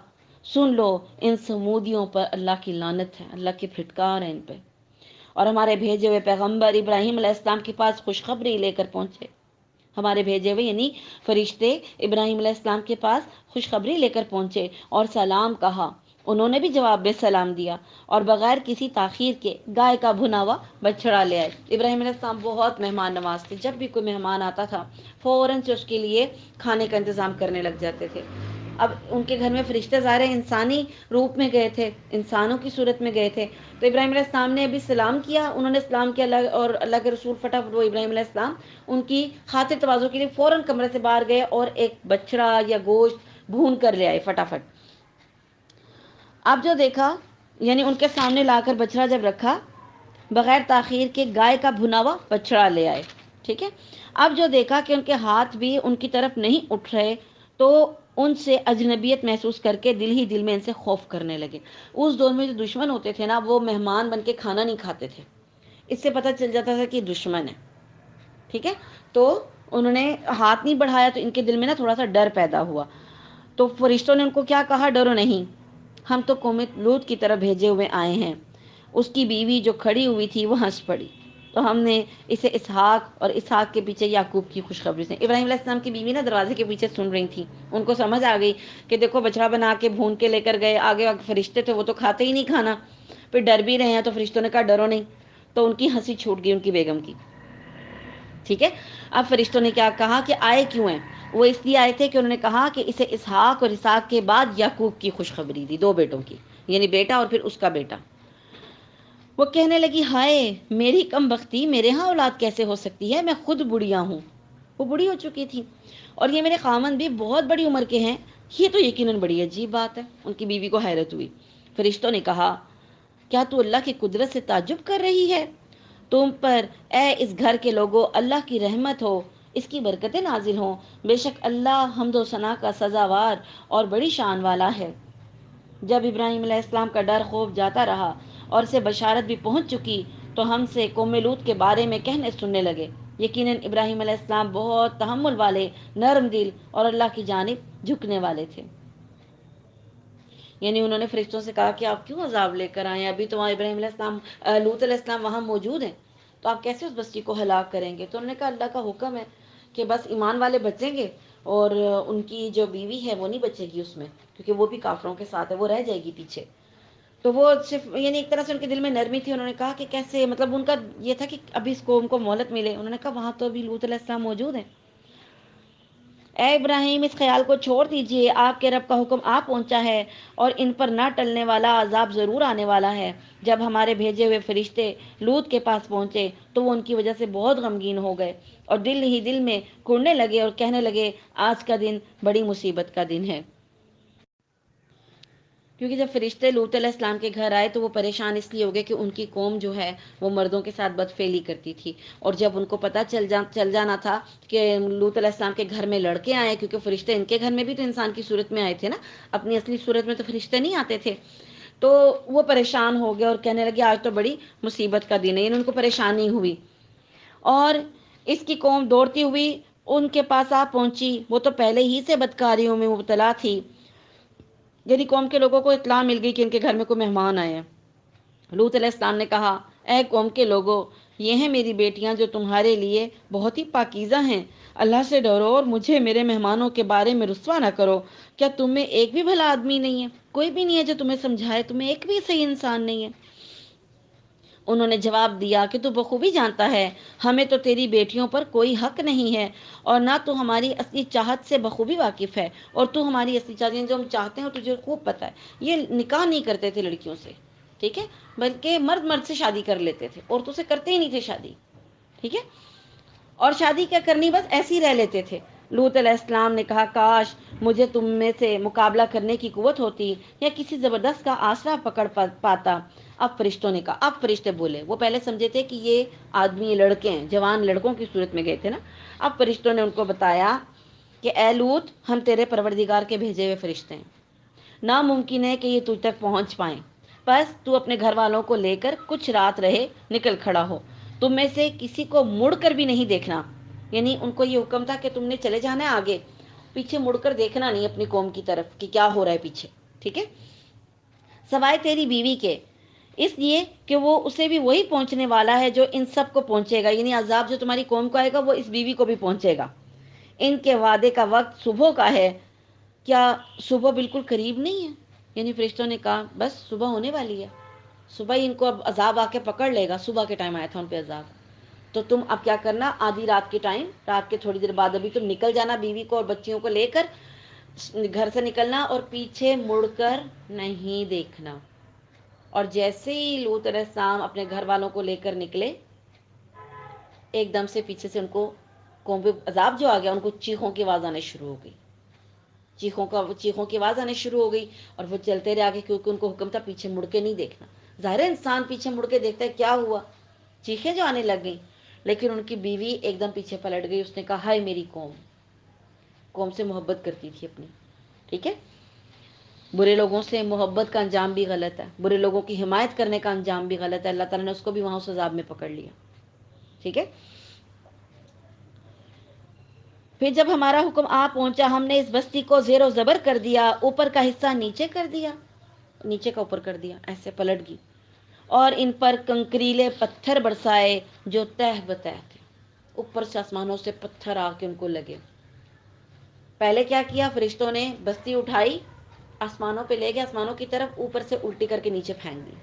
Speaker 1: سن لو ان سمودیوں پر اللہ کی لعنت ہے، اللہ کی پھٹکار ہے ان پہ۔ اور ہمارے بھیجے ہوئے پیغمبر ابراہیم علیہ السلام کے پاس خوشخبری لے کر پہنچے، ہمارے بھیجے ہوئے یعنی فرشتے ابراہیم علیہ السلام کے پاس خوشخبری لے کر پہنچے اور سلام کہا، انہوں نے بھی جواب میں سلام دیا اور بغیر کسی تاخیر کے گائے کا بھنا ہوا بچڑا لے آئے۔ ابراہیم علیہ السلام بہت مہمان نواز تھے، جب بھی کوئی مہمان آتا تھا فوراً سے اس کے لیے کھانے کا انتظام کرنے لگ جاتے تھے۔ اب ان کے گھر میں فرشتے ظاہر انسانی روپ میں گئے تھے، انسانوں کی صورت میں گئے تھے، تو ابراہیم علیہ السلام نے ابھی سلام کیا، انہوں نے سلام کیا اور اللہ کے رسول فٹافٹ وہ ابراہیم علیہ السلام ان کی خاطر تواضع کے لیے فوراً کمرے سے باہر گئے اور ایک بچڑا یا گوشت بھون کر لے آئے فٹافٹ۔ اب جو دیکھا، یعنی ان کے سامنے لا کر بچڑا جب رکھا، بغیر تاخیر کے گائے کا بھنا ہوا بچڑا لے آئے۔ ٹھیک ہے، اب جو دیکھا کہ ان کے ہاتھ بھی ان کی طرف نہیں اٹھ رہے، تو ان سے اجنبیت محسوس کر کے دل ہی دل میں ان سے خوف کرنے لگے۔ اس دور میں جو دشمن ہوتے تھے نا، وہ مہمان بن کے کھانا نہیں کھاتے تھے، اس سے پتہ چل جاتا تھا کہ یہ دشمن ہے، ٹھیک ہے؟ تو انہوں نے ہاتھ نہیں بڑھایا تو ان کے دل میں نا تھوڑا سا ڈر پیدا ہوا۔ تو فرشتوں نے ان کو کیا کہا؟ ڈرو نہیں، ہم تو قوم لوط کی طرف بھیجے ہوئے آئے ہیں۔ اس کی بیوی جو کھڑی ہوئی تھی وہ ہنس پڑی، تو ہم نے اسے اسحاق اور اسحاق کے پیچھے یعقوب کی خوشخبری سے۔ ابراہیم علیہ السلام کی بیوی نا دروازے کے پیچھے سن رہی تھی، ان کو سمجھ آ گئی کہ دیکھو بچڑا بنا کے بھون کے لے کر گئے، آگے فرشتے تھے وہ تو کھاتے ہی نہیں کھانا، پھر ڈر بھی رہے ہیں، تو فرشتوں نے کہا ڈرو نہیں، تو ان کی ہنسی چھوٹ گئی ان کی بیگم کی، ٹھیک ہے؟ اب فرشتوں نے کیا کہا کہ آئے کیوں ہیں؟ وہ اس لیے آئے تھے کہ انہوں نے کہا کہ اسے اسحاق اور اسحاق کے بعد یعقوب کی خوشخبری دی، دو بیٹوں کی، یعنی بیٹا اور پھر اس کا بیٹا۔ وہ کہنے لگی ہائے میری کم بختی، میرے ہاں اولاد کیسے ہو سکتی ہے؟ میں خود بڑھیا ہوں، وہ بڑھی ہو چکی تھی، اور یہ میرے خامند بھی بہت بڑی عمر کے ہیں، یہ تو یقیناً بڑی عجیب بات ہے۔ ان کی بیوی کو حیرت ہوئی۔ فرشتوں نے کہا کیا تو اللہ کی قدرت سے تعجب کر رہی ہے؟ تم پر اے اس گھر کے لوگوں اللہ کی رحمت ہو، اس کی برکتیں نازل ہوں، بے شک اللہ حمد و ثنا کا سزاوار اور بڑی شان والا ہے۔ جب ابراہیم علیہ السلام کا ڈر خوف جاتا رہا اور اسے بشارت بھی پہنچ چکی، تو ہم سے قوم لوط کے بارے میں کہنے سننے لگے۔ یقیناً ابراہیم علیہ السلام بہت تحمل والے، نرم دل اور اللہ کی جانب جھکنے والے تھے۔ یعنی انہوں نے فرشتوں سے کہا کہ آپ کیوں عذاب لے کر آئے ہیں؟ ابھی تو وہاں ابراہیم علیہ السلام، لوط علیہ السلام وہاں موجود ہیں، تو آپ کیسے اس بستی کو ہلاک کریں گے؟ تو انہوں نے کہا اللہ کا حکم ہے کہ بس ایمان والے بچیں گے، اور ان کی جو بیوی ہے وہ نہیں بچے گی اس میں، کیونکہ وہ بھی کافروں کے ساتھ ہے، وہ رہ جائے گی پیچھے۔ تو وہ صرف یعنی ایک طرح سے ان کے دل میں نرمی تھی، انہوں نے کہا کہ کیسے، مطلب ان کا یہ تھا کہ ابھی اس قوم کو مہلت ملے۔ انہوں نے کہا وہاں تو ابھی لوط علیہ السلام موجود ہیں۔ اے ابراہیم اس خیال کو چھوڑ دیجئے، آپ کے رب کا حکم آ پہنچا ہے، اور ان پر نہ ٹلنے والا عذاب ضرور آنے والا ہے۔ جب ہمارے بھیجے ہوئے فرشتے لوط کے پاس پہنچے تو وہ ان کی وجہ سے بہت غمگین ہو گئے، اور دل ہی دل میں کڑنے لگے اور کہنے لگے آج کا دن بڑی مصیبت کا دن ہے۔ کیونکہ جب فرشتے لوط علیہ السلام کے گھر آئے تو وہ پریشان اس لیے ہو گئے کہ ان کی قوم جو ہے وہ مردوں کے ساتھ بدفعلی کرتی تھی، اور جب ان کو پتہ چل جانا تھا کہ لوط علیہ السلام کے گھر میں لڑکے آئے، کیونکہ فرشتے ان کے گھر میں بھی تو انسان کی صورت میں آئے تھے نا، اپنی اصلی صورت میں تو فرشتے نہیں آتے تھے، تو وہ پریشان ہو گئے اور کہنے لگے آج تو بڑی مصیبت کا دن ہے، یعنی ان کو پریشانی ہوئی، اور اس کی قوم دوڑتی ہوئی ان کے پاس آ پہنچی۔ وہ تو پہلے ہی سے بدکاریوں میں مبتلا تھی، یعنی قوم کے لوگوں کو اطلاع مل گئی کہ ان کے گھر میں کوئی مہمان آئے ہیں۔ لوط علیہ السلام نے کہا اے قوم کے لوگوں، یہ ہیں میری بیٹیاں جو تمہارے لیے بہت ہی پاکیزہ ہیں، اللہ سے ڈرو اور مجھے میرے مہمانوں کے بارے میں رسوا نہ کرو۔ کیا تم میں ایک بھی بھلا آدمی نہیں ہے؟ کوئی بھی نہیں ہے جو تمہیں سمجھائے؟ تمہیں ایک بھی صحیح انسان نہیں ہے؟ انہوں نے جواب دیا کہ تو بخوبی جانتا ہے ہمیں تو تیری بیٹیوں پر کوئی حق نہیں ہے، اور نہ تو ہماری اصلی چاہت سے بخوبی واقف ہے، اور تو ہماری اصلی چاہت جو ہم چاہتے ہیں اور تجھے خوب پتہ ہے۔ یہ نکاح نہیں کرتے تھے لڑکیوں سے، ٹھیک ہے، بلکہ مرد مرد سے شادی کر لیتے تھے، عورتوں سے کرتے ہی نہیں تھے شادی، ٹھیک ہے، اور شادی کیا کرنی بس ایسے ہی رہ لیتے تھے۔ لوط علیہ السلام نے کہا کاش مجھے تم میں سے مقابلہ کرنے کی قوت ہوتی، یا کسی زبردست کا آسرا پکڑ پاتا۔ اب فرشتوں نے کہا، اب فرشتے بولے، وہ پہلے سمجھے تھے کہ یہ آدمی لڑکے ہیں، جوان لڑکوں کی صورت میں گئے تھے نا، اب فرشتوں نے ان کو بتایا کہ اے لوط ہم تیرے پروردگار کے بھیجے ہوئے فرشتے ہیں، ناممکن ہے کہ یہ تجھ تک پہنچ پائیں، بس تو اپنے گھر والوں کو لے کر کچھ رات رہے نکل کھڑا ہو، تم میں سے کسی کو مڑ کر بھی نہیں دیکھنا۔ یعنی ان کو یہ حکم تھا کہ تم نے چلے جانا ہے آگے، پیچھے مڑ کر دیکھنا نہیں اپنی قوم کی طرف کہ کیا ہو رہا ہے پیچھے، ٹھیک ہے، سوائے تیری بیوی کے، اس لیے کہ وہ اسے بھی وہی پہنچنے والا ہے جو ان سب کو پہنچے گا، یعنی عذاب جو تمہاری قوم کو آئے گا وہ اس بیوی کو بھی پہنچے گا۔ ان کے وعدے کا وقت صبح کا ہے، کیا صبح بالکل قریب نہیں ہے؟ یعنی فرشتوں نے کہا بس صبح ہونے والی ہے، صبح ہی ان کو اب عذاب آ کے پکڑ لے گا، صبح کے ٹائم آیا تھا ان پہ عذاب، تو تم اب کیا کرنا، آدھی رات کے ٹائم، رات کے تھوڑی دیر بعد ابھی تم نکل جانا بیوی کو اور بچیوں کو لے کر گھر سے نکلنا، اور پیچھے مڑ کر نہیں دیکھنا۔ اور جیسے ہی لوط علیہ السلام اپنے گھر والوں کو لے کر نکلے، ایک دم سے پیچھے سے ان کو قوم پہ عذاب جو آ گیا، ان کو چیخوں کی آواز آنے شروع ہو گئی، چیخوں کی آواز آنے شروع ہو گئی، اور وہ چلتے رہے آگے، کیونکہ ان کو حکم تھا پیچھے مڑ کے نہیں دیکھنا۔ ظاہر ہے انسان پیچھے مڑ کے دیکھتا ہے کیا ہوا، چیخیں جو آنے لگ گئیں، لیکن ان کی بیوی ایک دم پیچھے پلٹ گئی، اس نے کہا ہائے میری قوم، قوم سے محبت کرتی تھی اپنی، ٹھیک ہے، برے لوگوں سے محبت کا انجام بھی غلط ہے، برے لوگوں کی حمایت کرنے کا انجام بھی غلط ہے، اللہ تعالیٰ نے اس کو بھی وہاں اس عذاب میں پکڑ لیا. ٹھیک ہے. پھر جب ہمارا حکم آ پہنچا، ہم نے اس بستی کو زیر و زبر کر دیا، اوپر کا حصہ نیچے کر دیا، نیچے کا اوپر کر دیا، ایسے پلٹ گئی، اور ان پر کنکریلے پتھر برسائے جو تہ بتہ تھے. اوپر سے آسمانوں سے پتھر آ کے ان کو لگے. پہلے کیا کیا؟ فرشتوں نے بستی اٹھائی، آسمانوں پہ لے گئے، آسمانوں کی طرف، اوپر سے الٹی کر کے نیچے پھینک دی.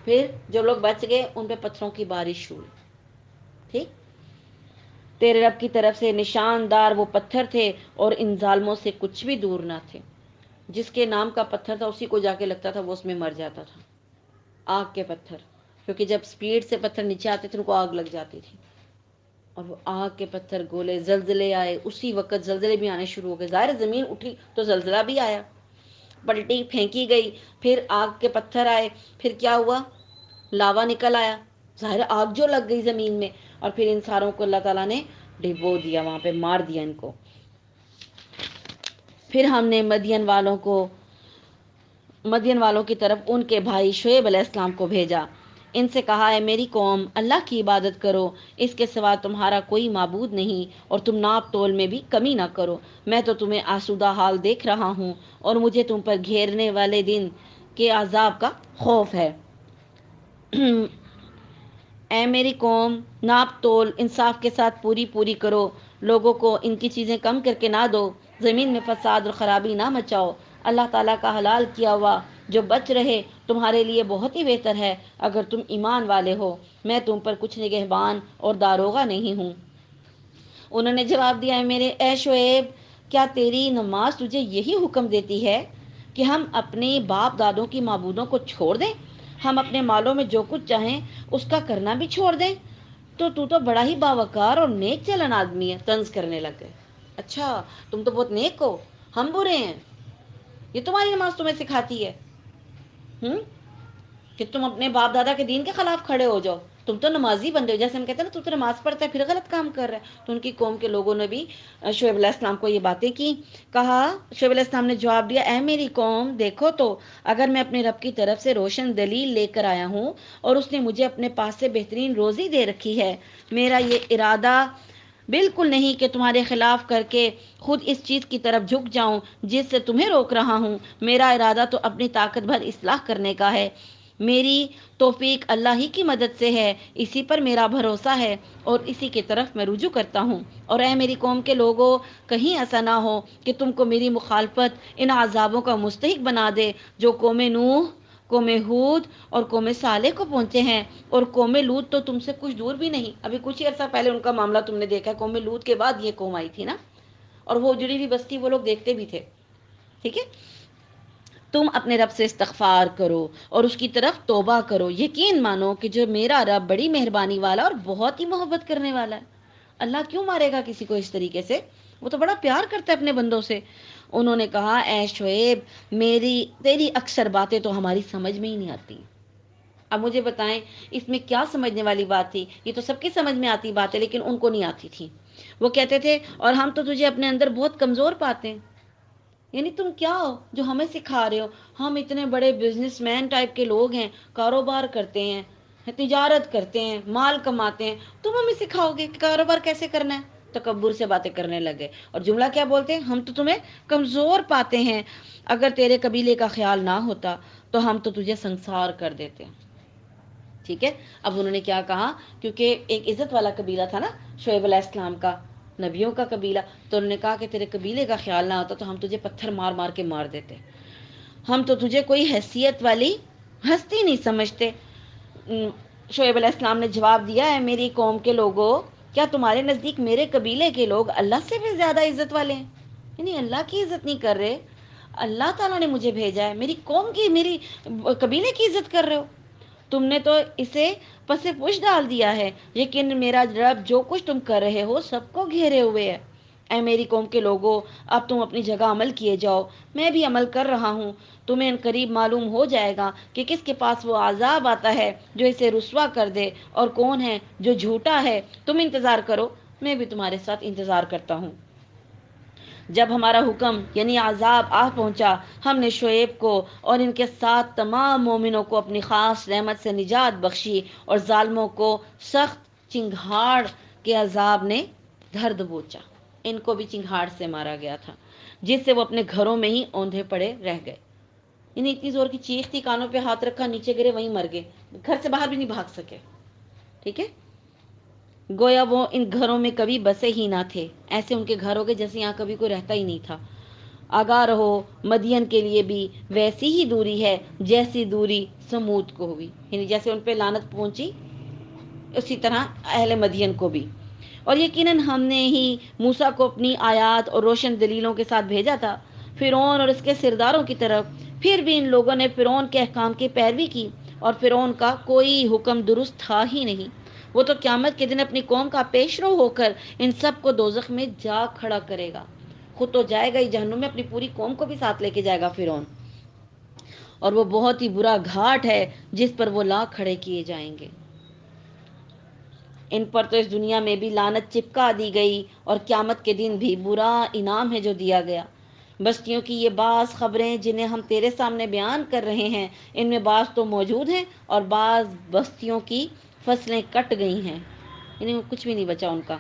Speaker 1: پھر جو لوگ بچ گئے ان پہ پتھروں کی بارش ہوئی. ٹھیک. تیرے رب کی طرف سے نشاندار وہ پتھر تھے اور ان ظالموں سے کچھ بھی دور نہ تھے. جس کے نام کا پتھر تھا اسی کو جا کے لگتا تھا، وہ اس میں مر جاتا تھا. آگ کے پتھر، کیونکہ جب سپیڈ سے پتھر نیچے آتے تھے ان کو آگ لگ جاتی تھی. اور وہ آگ کے پتھر گولے. زلزلے آئے، اسی وقت زلزلے بھی آنے شروع ہو گئے. ظاہر زمین اٹھی تو زلزلہ بھی آیا، پلٹی پھینکی گئی، پھر آگ کے پتھر آئے، پھر کیا ہوا؟ لاوا نکل آیا، ظاہر آگ جو لگ گئی زمین میں، اور پھر ان ساروں کو اللہ تعالیٰ نے ڈبو دیا، وہاں پہ مار دیا ان کو. پھر ہم نے مدین والوں کی طرف ان کے بھائی شعیب علیہ السلام کو بھیجا. ان سے کہا ہے میری قوم اللہ کی عبادت کرو، اس کے سوا تمہارا کوئی معبود نہیں، اور تم ناپ تول میں بھی کمی نہ کرو. میں تو تمہیں آسودہ حال دیکھ رہا ہوں اور مجھے تم پر گھیرنے والے دن کے عذاب کا خوف ہے. اے میری قوم، ناپ تول انصاف کے ساتھ پوری کرو، لوگوں کو ان کی چیزیں کم کر کے نہ دو، زمین میں فساد اور خرابی نہ مچاؤ. اللہ تعالیٰ کا حلال کیا ہوا جو بچ رہے تمہارے لیے بہت ہی بہتر ہے اگر تم ایمان والے ہو. میں تم پر کچھ نگہبان اور داروغہ نہیں ہوں. انہوں نے جواب دیا، اے شعیب، کیا تیری نماز تجھے یہی حکم دیتی ہے کہ ہم اپنے باپ دادوں کی معبودوں کو چھوڑ دیں، ہم اپنے مالوں میں جو کچھ چاہیں اس کا کرنا بھی چھوڑ دیں؟ تو بڑا ہی باوقار اور نیک چلن آدمی ہے. طنز کرنے لگ گئے. اچھا، تم تو بہت نیک ہو، ہم برے ہیں، یہ تمہاری نماز تمہیں سکھاتی ہے کہ تم اپنے باپ دادا کے دین کے خلاف کھڑے ہو جاؤ. تم تو نمازی بن جاؤ، جیسے ہم کہتے ہیں نا تو نماز پڑھتا ہے پھر غلط کام کر رہا ہے. تو ان کی قوم کے لوگوں نے بھی شعیب علیہ السلام کو یہ باتیں کی. کہا، شعیب علیہ السلام نے جواب دیا، اے میری قوم، دیکھو تو اگر میں اپنے رب کی طرف سے روشن دلیل لے کر آیا ہوں اور اس نے مجھے اپنے پاس سے بہترین روزی دے رکھی ہے، میرا یہ ارادہ بالکل نہیں کہ تمہارے خلاف کر کے خود اس چیز کی طرف جھک جاؤں جس سے تمہیں روک رہا ہوں. میرا ارادہ تو اپنی طاقت بھر اصلاح کرنے کا ہے. میری توفیق اللہ ہی کی مدد سے ہے، اسی پر میرا بھروسہ ہے اور اسی کی طرف میں رجوع کرتا ہوں. اور اے میری قوم کے لوگوں، کہیں ایسا نہ ہو کہ تم کو میری مخالفت ان عذابوں کا مستحق بنا دے جو قوم نوح، قوم ہود اور قوم صالح کو پہنچے ہیں. اور قوم لوط تو تم سے کچھ دور بھی نہیں، ابھی کچھ ہی عرصہ پہلے ان کا معاملہ تم نے دیکھا. قوم لوط کے بعد یہ قوم آئی تھی نا، اور وہ اجڑی ہوئی بستی وہ لوگ دیکھتے بھی تھے. ٹھیک ہے. تم اپنے رب سے استغفار کرو اور اس کی طرف توبہ کرو، یقین مانو کہ جو میرا رب بڑی مہربانی والا اور بہت ہی محبت کرنے والا ہے. اللہ کیوں مارے گا کسی کو اس طریقے سے؟ وہ تو بڑا پیار کرتا ہے اپنے بندوں سے. انہوں نے کہا، اے شعیب، تیری اکثر باتیں تو ہماری سمجھ میں ہی نہیں آتی. اب مجھے بتائیں اس میں کیا سمجھنے والی بات تھی؟ یہ تو سب کی سمجھ میں آتی بات ہے لیکن ان کو نہیں آتی تھی. وہ کہتے تھے، اور ہم تو تجھے اپنے اندر بہت کمزور پاتے ہیں. یعنی تم کیا ہو جو ہمیں سکھا رہے ہو؟ ہم اتنے بڑے بزنس مین ٹائپ کے لوگ ہیں، کاروبار کرتے ہیں، تجارت کرتے ہیں، مال کماتے ہیں، تم ہمیں سکھاؤ گے کہ کاروبار کیسے کرنا ہے؟ تکبر سے باتیں کرنے لگے. اور جملہ کیا بولتے ہیں؟ ہم تو تمہیں کمزور پاتے ہیں، اگر تیرے قبیلے کا خیال نہ ہوتا تو ہم تو تجھے سنسار کر دیتے. ٹھیک ہے. اب انہوں نے کیا کہا، کیونکہ ایک عزت والا قبیلہ تھا نا شعیب علیہ السلام کا، نبیوں کا قبیلہ، تو انہوں نے کہا کہ تیرے قبیلے کا خیال نہ ہوتا تو ہم تجھے پتھر مار مار کے مار دیتے، ہم تو تجھے کوئی حیثیت والی ہستی نہیں سمجھتے. شعیب علیہ السلام نے جواب دیا، ہے میری قوم کے لوگوں، کیا تمہارے نزدیک میرے قبیلے کے لوگ اللہ سے بھی زیادہ عزت والے ہیں؟ یعنی اللہ کی عزت نہیں کر رہے، اللہ تعالیٰ نے مجھے بھیجا ہے، میری قوم کی، میری قبیلے کی عزت کر رہے ہو. تم نے تو اسے پس پش ڈال دیا ہے، لیکن میرا رب جو کچھ تم کر رہے ہو سب کو گھیرے ہوئے ہے. اے میری قوم کے لوگوں، اب تم اپنی جگہ عمل کیے جاؤ، میں بھی عمل کر رہا ہوں. تمہیں ان قریب معلوم ہو جائے گا کہ کس کے پاس وہ عذاب آتا ہے جو اسے رسوا کر دے اور کون ہے جو جھوٹا ہے. تم انتظار کرو، میں بھی تمہارے ساتھ انتظار کرتا ہوں. جب ہمارا حکم یعنی عذاب آ پہنچا، ہم نے شعیب کو اور ان کے ساتھ تمام مومنوں کو اپنی خاص رحمت سے نجات بخشی، اور ظالموں کو سخت چنگھاڑ کے عذاب نے دھر دبوچا۔ ان کو بھی چنگھاڑ سے مارا گیا تھا، جس سے وہ اپنے گھروں میں ہی اوندھے پڑے رہ گئے۔ انہیں اتنی زور کی چیخ تھی، کانوں پہ ہاتھ رکھا، نیچے گرے، وہیں مر گئے، گھر سے باہر بھی نہیں بھاگ سکے۔ ٹھیک ہے، گویا وہ ان گھروں میں کبھی بسے ہی نہ تھے، ایسے ان کے گھر ہو گئے جیسے یہاں کبھی کوئی رہتا ہی نہیں تھا۔ آگاہ رہو، مدین کے لیے بھی ویسی ہی دوری ہے جیسی دوری سمود کو ہوئی، یعنی جیسے ان پہ لعنت پہنچی اسی طرح اہل مدین کو بھی۔ اور یقیناً ہم نے ہی موسیٰ کو اپنی آیات اور روشن دلیلوں کے ساتھ بھیجا تھا فرعون اور اس کے سرداروں کی طرف، پھر بھی ان لوگوں نے فرعون کے احکام کی پیروی کی، اور فرعون کا کوئی حکم درست تھا ہی نہیں۔ وہ تو قیامت کے دن اپنی قوم کا پیش رو ہو کر ان سب کو دوزخ میں جا کھڑا کرے گا۔ خود تو جائے گا ہی جہنم میں، اپنی پوری قوم کو بھی ساتھ لے کے جائے گا فرعون، اور وہ بہت ہی برا گھاٹ ہے جس پر وہ لا کھڑے کیے جائیں گے۔ ان پر تو اس دنیا میں بھی لعنت چپکا دی گئی، اور قیامت کے دن بھی برا انعام ہے جو دیا گیا۔ بستیوں کی یہ بعض خبریں جنہیں ہم تیرے سامنے بیان کر رہے ہیں، ان میں بعض تو موجود ہیں اور بعض بستیوں کی فصلیں کٹ گئی ہیں، یعنی کچھ بھی نہیں بچا ان کا۔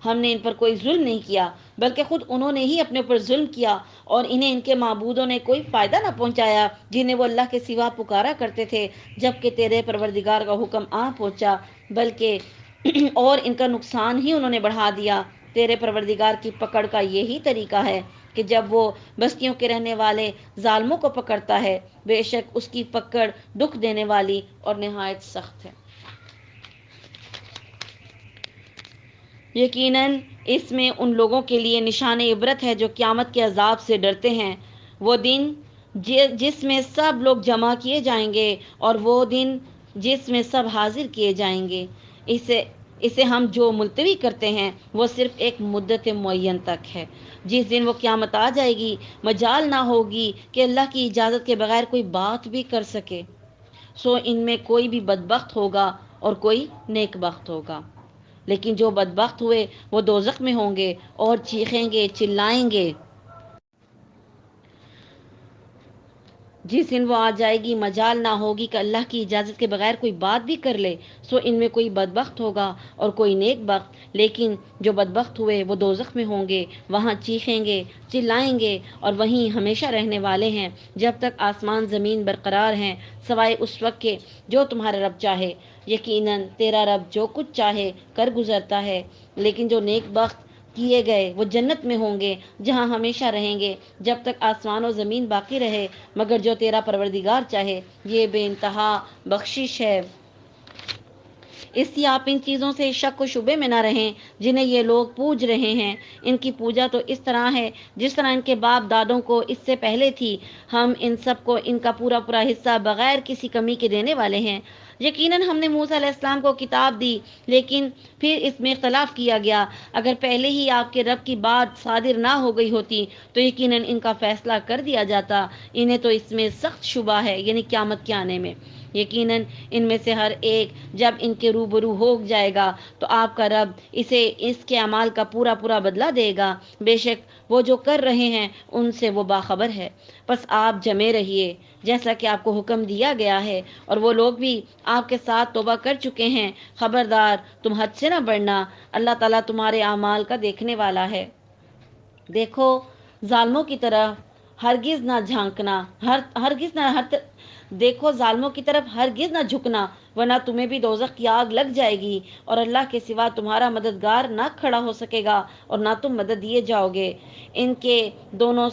Speaker 1: ہم نے ان پر کوئی ظلم نہیں کیا، بلکہ خود انہوں نے ہی اپنے اوپر ظلم کیا، اور انہیں ان کے معبودوں نے کوئی فائدہ نہ پہنچایا جنہیں وہ اللہ کے سوا پکارا کرتے تھے، جبکہ تیرے پروردگار کا حکم آ پہنچا، بلکہ اور ان کا نقصان ہی انہوں نے بڑھا دیا۔ تیرے پروردگار کی پکڑ کا یہی طریقہ ہے کہ جب وہ بستیوں کے رہنے والے ظالموں کو پکڑتا ہے، بے شک اس کی پکڑ دکھ دینے والی اور نہایت سخت ہے۔ یقیناً اس میں ان لوگوں کے لیے نشان عبرت ہے جو قیامت کے عذاب سے ڈرتے ہیں۔ وہ دن جس میں سب لوگ جمع کیے جائیں گے، اور وہ دن جس میں سب حاضر کیے جائیں گے، اسے ہم جو ملتوی کرتے ہیں وہ صرف ایک مدت معین تک ہے۔ جس دن وہ قیامت آ جائے گی، مجال نہ ہوگی کہ اللہ کی اجازت کے بغیر کوئی بات بھی کر سکے، سو ان میں کوئی بھی بدبخت ہوگا اور کوئی نیک بخت ہوگا۔ لیکن جو بدبخت ہوئے وہ دوزخ میں ہوں گے اور چیخیں گے، چلائیں گے۔ جس دن وہ آ جائے گی، مجال نہ ہوگی کہ اللہ کی اجازت کے بغیر کوئی بات بھی کر لے، سو ان میں کوئی بدبخت ہوگا اور کوئی نیک بخت۔ لیکن جو بدبخت ہوئے وہ دوزخ میں ہوں گے، وہاں چیخیں گے، چلائیں گے، اور وہیں ہمیشہ رہنے والے ہیں جب تک آسمان زمین برقرار ہیں، سوائے اس وقت کے جو تمہارا رب چاہے۔ یقیناً تیرا رب جو کچھ چاہے کر گزرتا ہے۔ لیکن جو نیک بخت کیے گئے وہ جنت میں ہوں گے، جہاں ہمیشہ رہیں گے جب تک آسمان و زمین باقی رہے، مگر جو تیرا پروردگار چاہے۔ یہ بے انتہا بخشش ہے۔ اس لیے آپ ان چیزوں سے شک و شبے میں نہ رہیں جنہیں یہ لوگ پوج رہے ہیں۔ ان کی پوجا تو اس طرح ہے جس طرح ان کے باپ دادوں کو اس سے پہلے تھی۔ ہم ان سب کو ان کا پورا پورا حصہ بغیر کسی کمی کے دینے والے ہیں۔ یقیناً ہم نے موسیٰ علیہ السلام کو کتاب دی، لیکن پھر اس میں اختلاف کیا گیا۔ اگر پہلے ہی آپ کے رب کی بات صادر نہ ہو گئی ہوتی تو یقیناً ان کا فیصلہ کر دیا جاتا۔ انہیں تو اس میں سخت شبہ ہے، یعنی قیامت کے آنے میں۔ یقیناً ان میں سے ہر ایک جب ان کے روبرو ہو جائے گا تو آپ کا رب اسے اس کے اعمال کا پورا پورا بدلہ دے گا۔ بے شک وہ جو کر رہے ہیں ان سے وہ باخبر ہے۔ پس آپ جمے رہیے جیسا کہ آپ کو حکم دیا گیا ہے، اور وہ لوگ بھی آپ کے ساتھ توبہ کر چکے ہیں۔ خبردار تم حد سے نہ بڑھنا، اللہ تعالیٰ تمہارے اعمال کا دیکھنے والا ہے۔ دیکھو ظالموں کی طرف ہرگز نہ جھانکنا، دیکھو ظالموں کی طرف ہرگز نہ جھکنا، ورنہ تمہیں بھی دوزخ کی آگ لگ جائے گی، اور اللہ کے سوا تمہارا مددگار نہ کھڑا ہو سکے گا اور نہ تم مدد دیے جاؤ گے۔ دن کے دونوں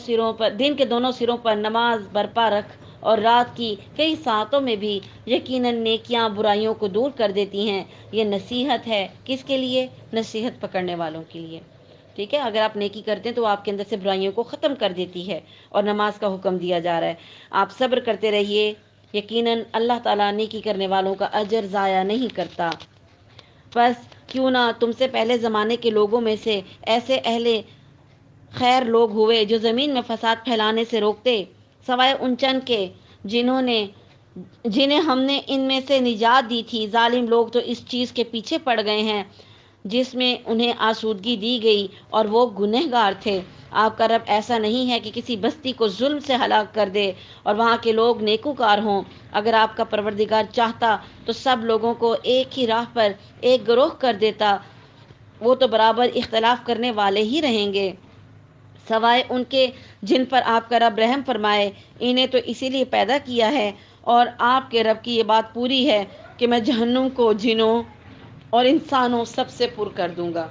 Speaker 1: سروں پر نماز برپا رکھ، اور رات کی کئی ساعتوں میں بھی۔ یقیناً نیکیاں برائیوں کو دور کر دیتی ہیں۔ یہ نصیحت ہے، کس کے لیے؟ نصیحت پکڑنے والوں کے لیے۔ ٹھیک ہے، اگر آپ نیکی کرتے ہیں تو وہ آپ کے اندر سے برائیوں کو ختم کر دیتی ہے، اور نماز کا حکم دیا جا رہا ہے۔ آپ صبر کرتے رہیے، یقیناً اللہ تعالیٰ نیکی کرنے والوں کا اجر ضائع نہیں کرتا۔ بس کیوں نہ تم سے پہلے زمانے کے لوگوں میں سے ایسے اہل خیر لوگ ہوئے جو زمین میں فساد پھیلانے سے روکتے، سوائے ان چند کے جنہیں ہم نے ان میں سے نجات دی تھی۔ ظالم لوگ تو اس چیز کے پیچھے پڑ گئے ہیں جس میں انہیں آسودگی دی گئی اور وہ گنہگار تھے۔ آپ کا رب ایسا نہیں ہے کہ کسی بستی کو ظلم سے ہلاک کر دے اور وہاں کے لوگ نیکوکار ہوں۔ اگر آپ کا پروردگار چاہتا تو سب لوگوں کو ایک ہی راہ پر ایک گروہ کر دیتا، وہ تو برابر اختلاف کرنے والے ہی رہیں گے، سوائے ان کے جن پر آپ کا رب رحم فرمائے۔ انہیں تو اسی لیے پیدا کیا ہے، اور آپ کے رب کی یہ بات پوری ہے کہ میں جہنم کو جنوں اور انسانوں سب سے پر کر دوں گا۔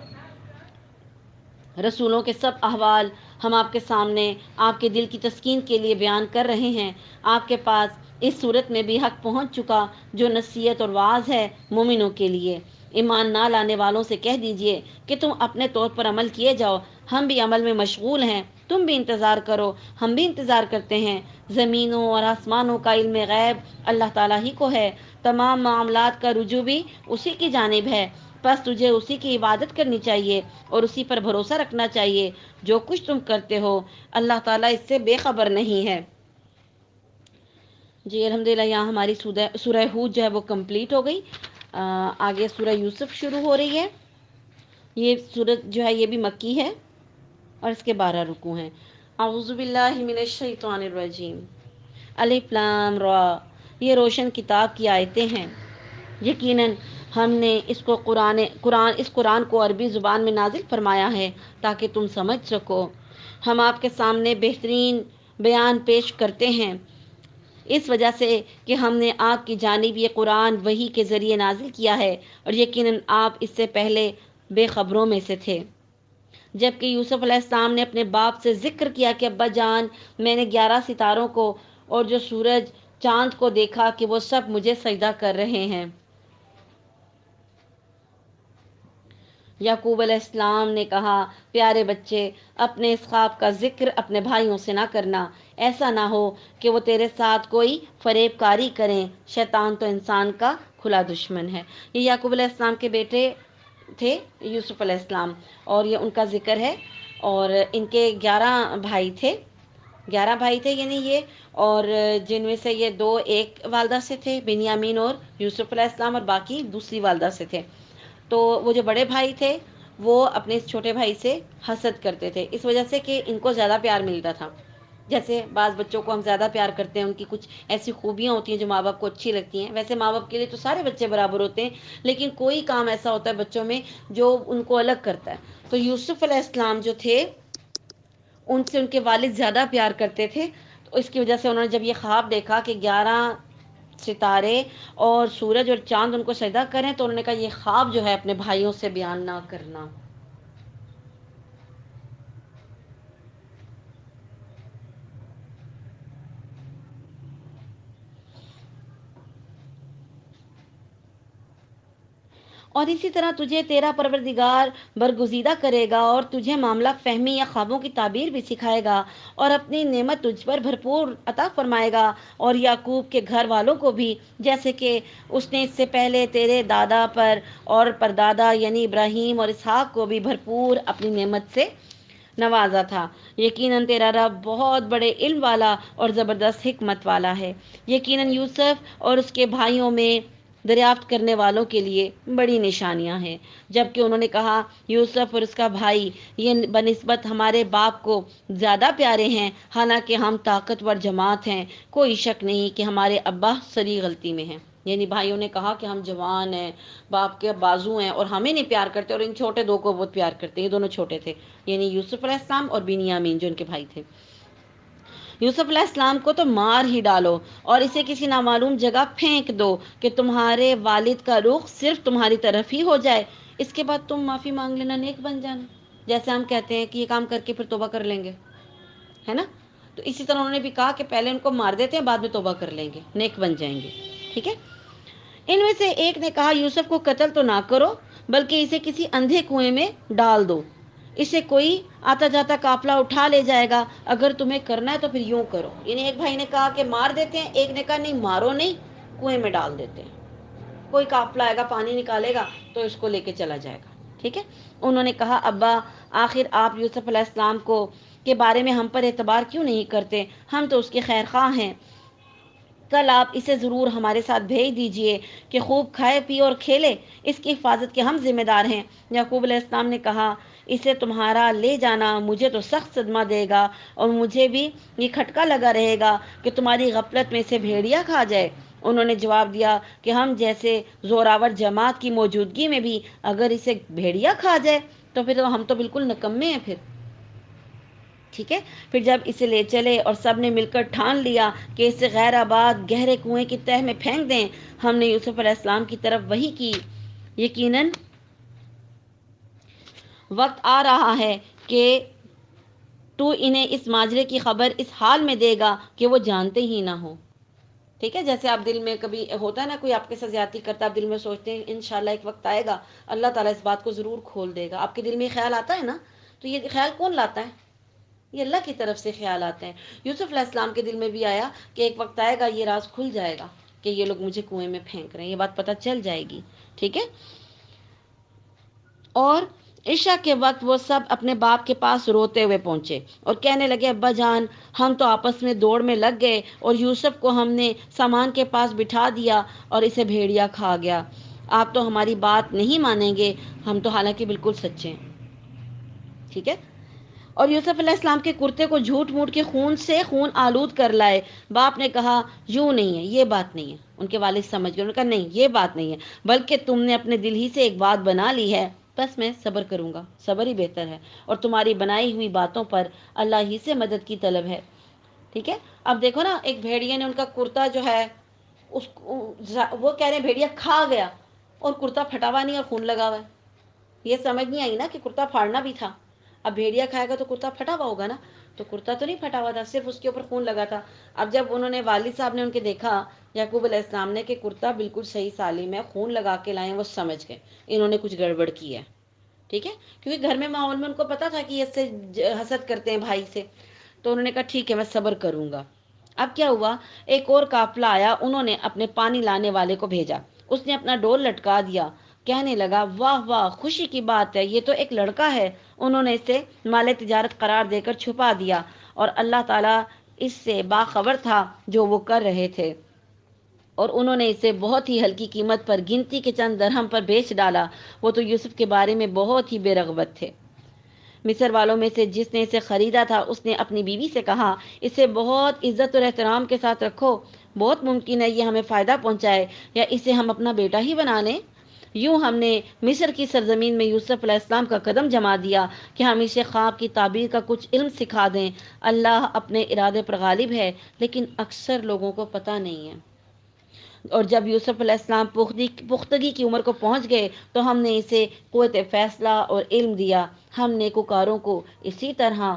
Speaker 1: رسولوں کے سب احوال ہم آپ کے سامنے آپ کے دل کی تسکین کے لیے بیان کر رہے ہیں۔ آپ کے پاس اس صورت میں بھی حق پہنچ چکا جو نصیحت اور واعظ ہے مومنوں کے لیے۔ ایمان نہ لانے والوں سے کہہ دیجئے کہ تم اپنے طور پر عمل کیے جاؤ، ہم بھی عمل میں مشغول ہیں، تم بھی انتظار کرو، ہم بھی انتظار کرتے ہیں۔ زمینوں اور آسمانوں کا علم غیب اللہ تعالیٰ ہی کو ہے، تمام معاملات کا رجوع بھی اسی کی جانب ہے، بس تجھے اسی کی عبادت کرنی چاہیے اور اسی پر بھروسہ رکھنا چاہیے۔ جو کچھ تم کرتے ہو اللہ تعالیٰ اس سے بے خبر نہیں ہے۔ جی الحمدللہ، یہاں ہماری سورہ ہود جو ہے وہ کمپلیٹ ہو گئی۔ آگے سورہ یوسف شروع ہو رہی ہے۔ یہ سورت جو ہے یہ بھی مکی ہے اور اس کے 12 رکوع ہیں۔ اعوذ باللہ من الشیطان الرجیم۔ الف لام را، یہ روشن کتاب کی آیتیں ہیں۔ یقیناً ہم نے اس قرآن کو عربی زبان میں نازل فرمایا ہے تاکہ تم سمجھ سکو۔ ہم آپ کے سامنے بہترین بیان پیش کرتے ہیں اس وجہ سے کہ ہم نے آپ کی جانب یہ قرآن وحی کے ذریعے نازل کیا ہے، اور یقیناً آپ اس سے پہلے بے خبروں میں سے تھے۔ جبکہ یوسف علیہ السلام نے اپنے باپ سے ذکر کیا کہ ابا جان، میں نے 11 ستاروں کو اور جو سورج چاند کو دیکھا کہ وہ سب مجھے سجدہ کر رہے ہیں۔ یعقوب علیہ السلام نے کہا، پیارے بچے، اپنے اس خواب کا ذکر اپنے بھائیوں سے نہ کرنا، ایسا نہ ہو کہ وہ تیرے ساتھ کوئی فریب کاری کریں، شیطان تو انسان کا کھلا دشمن ہے۔ یہ یعقوب علیہ السلام کے بیٹے تھے یوسف علیہ السلام، اور یہ ان کا ذکر ہے، اور ان کے 11 بھائی تھے، 11 بھائی تھے یعنی یہ، اور جن میں سے یہ 2 ایک والدہ سے تھے، بنیامین اور یوسف علیہ السلام، اور باقی دوسری والدہ سے تھے۔ تو وہ جو بڑے بھائی تھے وہ اپنے اس چھوٹے بھائی سے حسد کرتے تھے، اس وجہ سے کہ ان کو زیادہ پیار ملتا تھا۔ جیسے بعض بچوں کو ہم زیادہ پیار کرتے ہیں، ان کی کچھ ایسی خوبیاں ہوتی ہیں جو ماں باپ کو اچھی لگتی ہیں۔ ویسے ماں باپ کے لیے تو سارے بچے برابر ہوتے ہیں، لیکن کوئی کام ایسا ہوتا ہے بچوں میں جو ان کو الگ کرتا ہے۔ تو یوسف علیہ السلام جو تھے ان سے ان کے والد زیادہ پیار کرتے تھے، تو اس کی وجہ سے انہوں نے جب یہ خواب دیکھا کہ 11 ستارے اور سورج اور چاند ان کو سجدہ کریں، تو انہوں نے کہا یہ خواب جو ہے اپنے بھائیوں سے بیان نہ کرنا۔ اور اسی طرح تجھے تیرا پروردگار برگزیدہ کرے گا اور تجھے معاملہ فہمی یا خوابوں کی تعبیر بھی سکھائے گا، اور اپنی نعمت تجھ پر بھرپور عطا فرمائے گا، اور یعقوب کے گھر والوں کو بھی، جیسے کہ اس نے اس سے پہلے تیرے دادا پر اور پردادا یعنی ابراہیم اور اسحاق کو بھی بھرپور اپنی نعمت سے نوازا تھا۔ یقیناً تیرا رب بہت بڑے علم والا اور زبردست حکمت والا ہے۔ یقیناً یوسف اور اس کے بھائیوں میں دریافت کرنے والوں کے لیے بڑی نشانیاں ہیں۔ جبکہ انہوں نے کہا، یوسف اور اس کا بھائی یہ بنسبت ہمارے باپ کو زیادہ پیارے ہیں، حالانکہ ہم طاقتور جماعت ہیں، کوئی شک نہیں کہ ہمارے ابا سری غلطی میں ہیں۔ یعنی بھائیوں نے کہا کہ ہم جوان ہیں، باپ کے بازو ہیں اور ہمیں نہیں پیار کرتے، اور ان چھوٹے 2 کو بہت پیار کرتے ہیں۔ یہ دونوں چھوٹے تھے، یعنی یوسف علیہ السلام اور بنیامین جو ان کے بھائی تھے۔ یوسف علیہ السلام کو تو مار ہی ڈالو اور اسے کسی نامعلوم جگہ پھینک دو کہ تمہارے والد کا رخ صرف تمہاری طرف ہی ہو جائے، اس کے بعد تم معافی مانگ لینا، نیک بن جانا۔ جیسے ہم کہتے ہیں کہ یہ کام کر کے پھر توبہ کر لیں گے، ہے نا؟ تو اسی طرح انہوں نے بھی کہا کہ پہلے ان کو مار دیتے ہیں، بعد میں توبہ کر لیں گے، نیک بن جائیں گے، ٹھیک ہے؟ ان میں سے ایک نے کہا، یوسف کو قتل تو نہ کرو، بلکہ اسے کسی اندھے کنویں میں ڈال دو، اسے کوئی آتا جاتا قافلہ اٹھا لے جائے گا، اگر تمہیں کرنا ہے تو پھر یوں کرو۔ یعنی ایک بھائی نے کہا کہ مار دیتے ہیں، ایک نے کہا نہیں مارو نہیں، کنویں میں ڈال دیتے ہیں، کوئی قافلہ آئے گا پانی نکالے گا تو اس کو لے کے چلا جائے گا، ٹھیک ہے؟ انہوں نے کہا، ابا آخر آپ یوسف علیہ السلام کو کے بارے میں ہم پر اعتبار کیوں نہیں کرتے؟ ہم تو اس کے خیر خواہ ہیں، کل آپ اسے ضرور ہمارے ساتھ بھیج دیجئے کہ خوب کھائے پیے اور کھیلے، اس کی حفاظت کے ہم ذمہ دار ہیں۔ یعقوب علیہ السلام نے کہا، اسے تمہارا لے جانا مجھے تو سخت صدمہ دے گا، اور مجھے بھی یہ کھٹکا لگا رہے گا کہ تمہاری غفلت میں اسے بھیڑیا کھا جائے۔ انہوں نے جواب دیا کہ ہم جیسے زوراور جماعت کی موجودگی میں بھی اگر اسے بھیڑیا کھا جائے تو پھر ہم تو بالکل نکمے ہیں پھر، ٹھیک ہے۔ پھر جب اسے لے چلے اور سب نے مل کر ٹھان لیا کہ اسے غیر آباد گہرے کنویں کی تہ میں پھینک دیں، ہم نے یوسف علیہ السلام کی طرف وحی کی، یقیناً وقت آ رہا ہے کہ تو انہیں اس ماجرے کی خبر اس حال میں دے گا کہ وہ جانتے ہی نہ ہو۔ ٹھیک ہے، جیسے آپ دل میں کبھی ہوتا ہے نا کوئی آپ کے ساتھ زیادتی کرتا ہے، آپ دل میں سوچتے ہیں انشاءاللہ ایک وقت آئے گا اللہ تعالیٰ اس بات کو ضرور کھول دے گا، آپ کے دل میں خیال آتا ہے نا، تو یہ خیال کون لاتا ہے؟ یہ اللہ کی طرف سے خیال آتے ہیں۔ یوسف علیہ السلام کے دل میں بھی آیا کہ ایک وقت آئے گا یہ راز کھل جائے گا کہ یہ لوگ مجھے کنویں میں پھینک رہے ہیں، یہ بات پتہ چل جائے گی، ٹھیک ہے۔ اور عشاء کے وقت وہ سب اپنے باپ کے پاس روتے ہوئے پہنچے اور کہنے لگے، ابا جان، ہم تو آپس میں دوڑ میں لگ گئے اور یوسف کو ہم نے سامان کے پاس بٹھا دیا اور اسے بھیڑیا کھا گیا۔ آپ تو ہماری بات نہیں مانیں گے، ہم تو حالانکہ بالکل سچے ہیں، ٹھیک ہے۔ اور یوسف علیہ السلام کے کرتے کو جھوٹ موٹ کے خون سے خون آلود کر لائے۔ باپ نے کہا، یوں نہیں ہے، یہ بات نہیں ہے۔ ان کے والد سمجھ گئے، انہوں نے کہا نہیں یہ بات نہیں ہے، بلکہ تم نے اپنے دل ہی سے ایک بات بنا لی ہے، بس میں صبر کروں گا، صبر ہی بہتر ہے، اور تمہاری بنائی ہوئی باتوں پر اللہ ہی سے مدد کی طلب ہے، ٹھیک ہے۔ اب دیکھو نا، ایک بھیڑیا نے ان کا کرتا جو ہے وہ کہہ رہے ہیں بھیڑیا کھا گیا اور کرتا پھٹا ہوا نہیں اور خون لگا ہوا ہے۔ یہ سمجھ نہیں آئی نا کہ کرتا پھاڑنا بھی تھا، اب بھیڑیا کھائے گا تو کرتا پھٹا ہوا ہوگا نا، تو کرتا تو نہیں پھٹا ہوا تھا، صرف اس کے اوپر خون لگا تھا۔ اب جب انہوں نے والد صاحب نے ان کے دیکھا یعقوب علیہ السلام نے کہ کرتا بالکل صحیح سالم ہے، خون لگا کے لائے، وہ سمجھ گئے انہوں نے کچھ گڑبڑ کی ہے، ٹھیک ہے، کیونکہ گھر میں ماحول میں ان کو پتا تھا کہ یہ اس سے حسد کرتے ہیں بھائی سے، تو انہوں نے کہا ٹھیک ہے میں صبر کروں گا۔ اب کیا ہوا، ایک اور قافلہ آیا، انہوں نے اپنے پانی لانے والے کو بھیجا، اس نے اپنا ڈول لٹکا دیا، کہنے لگا، واہ واہ، خوشی کی بات ہے، یہ تو ایک لڑکا ہے۔ انہوں نے اسے مال تجارت قرار دے کر چھپا دیا، اور اللہ تعالیٰ اس سے باخبر تھا جو وہ کر رہے تھے، اور انہوں نے اسے بہت ہی ہلکی قیمت پر گنتی کے چند درہم پر بیچ ڈالا۔ وہ تو یوسف کے بارے میں بہت ہی بے رغبت تھے۔ مصر والوں میں سے جس نے اسے خریدا تھا اس نے اپنی بیوی سے کہا، اسے بہت عزت اور احترام کے ساتھ رکھو، بہت ممکن ہے یہ ہمیں فائدہ پہنچائے، یا اسے ہم اپنا بیٹا ہی بنا لیں۔ یوں ہم نے مصر کی سرزمین میں یوسف علیہ السلام کا قدم جما دیا کہ ہم اسے خواب کی تعبیر کا کچھ علم سکھا دیں۔ اللہ اپنے ارادے پر غالب ہے، لیکن اکثر لوگوں کو پتہ نہیں ہے۔ اور جب یوسف علیہ السلام پختگی کی عمر کو پہنچ گئے تو ہم نے اسے قوت فیصلہ اور علم دیا۔ ہم نیکوکاروں کو اسی طرح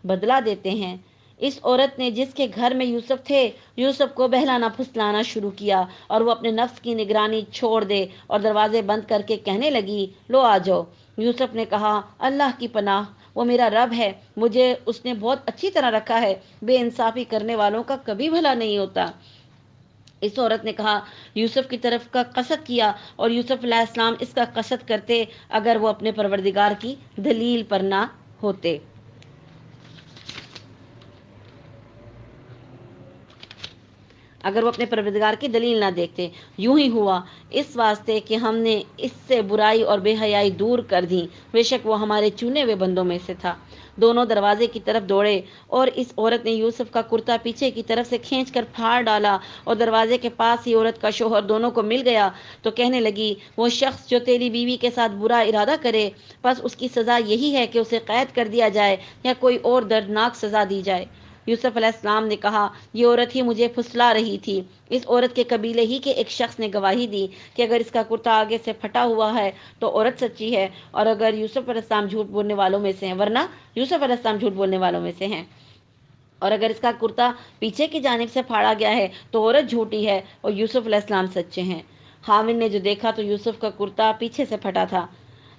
Speaker 1: بدلہ دیتے ہیں۔ اس عورت نے جس کے گھر میں یوسف تھے، یوسف کو بہلانا پھسلانا شروع کیا، اور وہ اپنے نفس کی نگرانی چھوڑ دے اور دروازے بند کر کے کہنے لگی، لو آ جاؤ۔ یوسف نے کہا، اللہ کی پناہ، وہ میرا رب ہے، مجھے اس نے بہت اچھی طرح رکھا ہے، بے انصافی کرنے والوں کا کبھی بھلا نہیں ہوتا۔ اس عورت نے کہا، یوسف کی طرف کا قصد کیا، اور یوسف علیہ السلام اس کا قصد کرتے اگر وہ اپنے پروردگار کی دلیل پر نہ ہوتے۔ اگر وہ اپنے پروردگار کی دلیل نہ دیکھتے۔ یوں ہی ہوا، اس واسطے کہ ہم نے اس سے برائی اور بے حیائی دور کر دیں، بے شک وہ ہمارے چنے ہوئے بندوں میں سے تھا۔ دونوں دروازے کی طرف دوڑے، اور اس عورت نے یوسف کا کرتا پیچھے کی طرف سے کھینچ کر پھاڑ ڈالا، اور دروازے کے پاس ہی عورت کا شوہر دونوں کو مل گیا، تو کہنے لگی، وہ شخص جو تیری بیوی کے ساتھ برا ارادہ کرے، بس اس کی سزا یہی ہے کہ اسے قید کر دیا جائے یا کوئی اور دردناک سزا دی جائے۔ یوسف علیہ السلام نے کہا، یہ عورت ہی مجھے پھسلا رہی تھی۔ اس عورت کے قبیلے ہی کے ایک شخص نے گواہی دی کہ اگر اس کا کرتا آگے سے پھٹا ہوا ہے تو عورت سچی ہے، اور اگر یوسف علیہ السلام جھوٹ بولنے والوں میں سے ہیں، ورنہ یوسف علیہ السلام جھوٹ بولنے والوں میں سے ہیں، اور اگر اس کا کرتا پیچھے کی جانب سے پھاڑا گیا ہے تو عورت جھوٹی ہے اور یوسف علیہ السلام سچے ہیں۔ خاوند نے جو دیکھا تو یوسف کا کرتا پیچھے سے پھٹا تھا،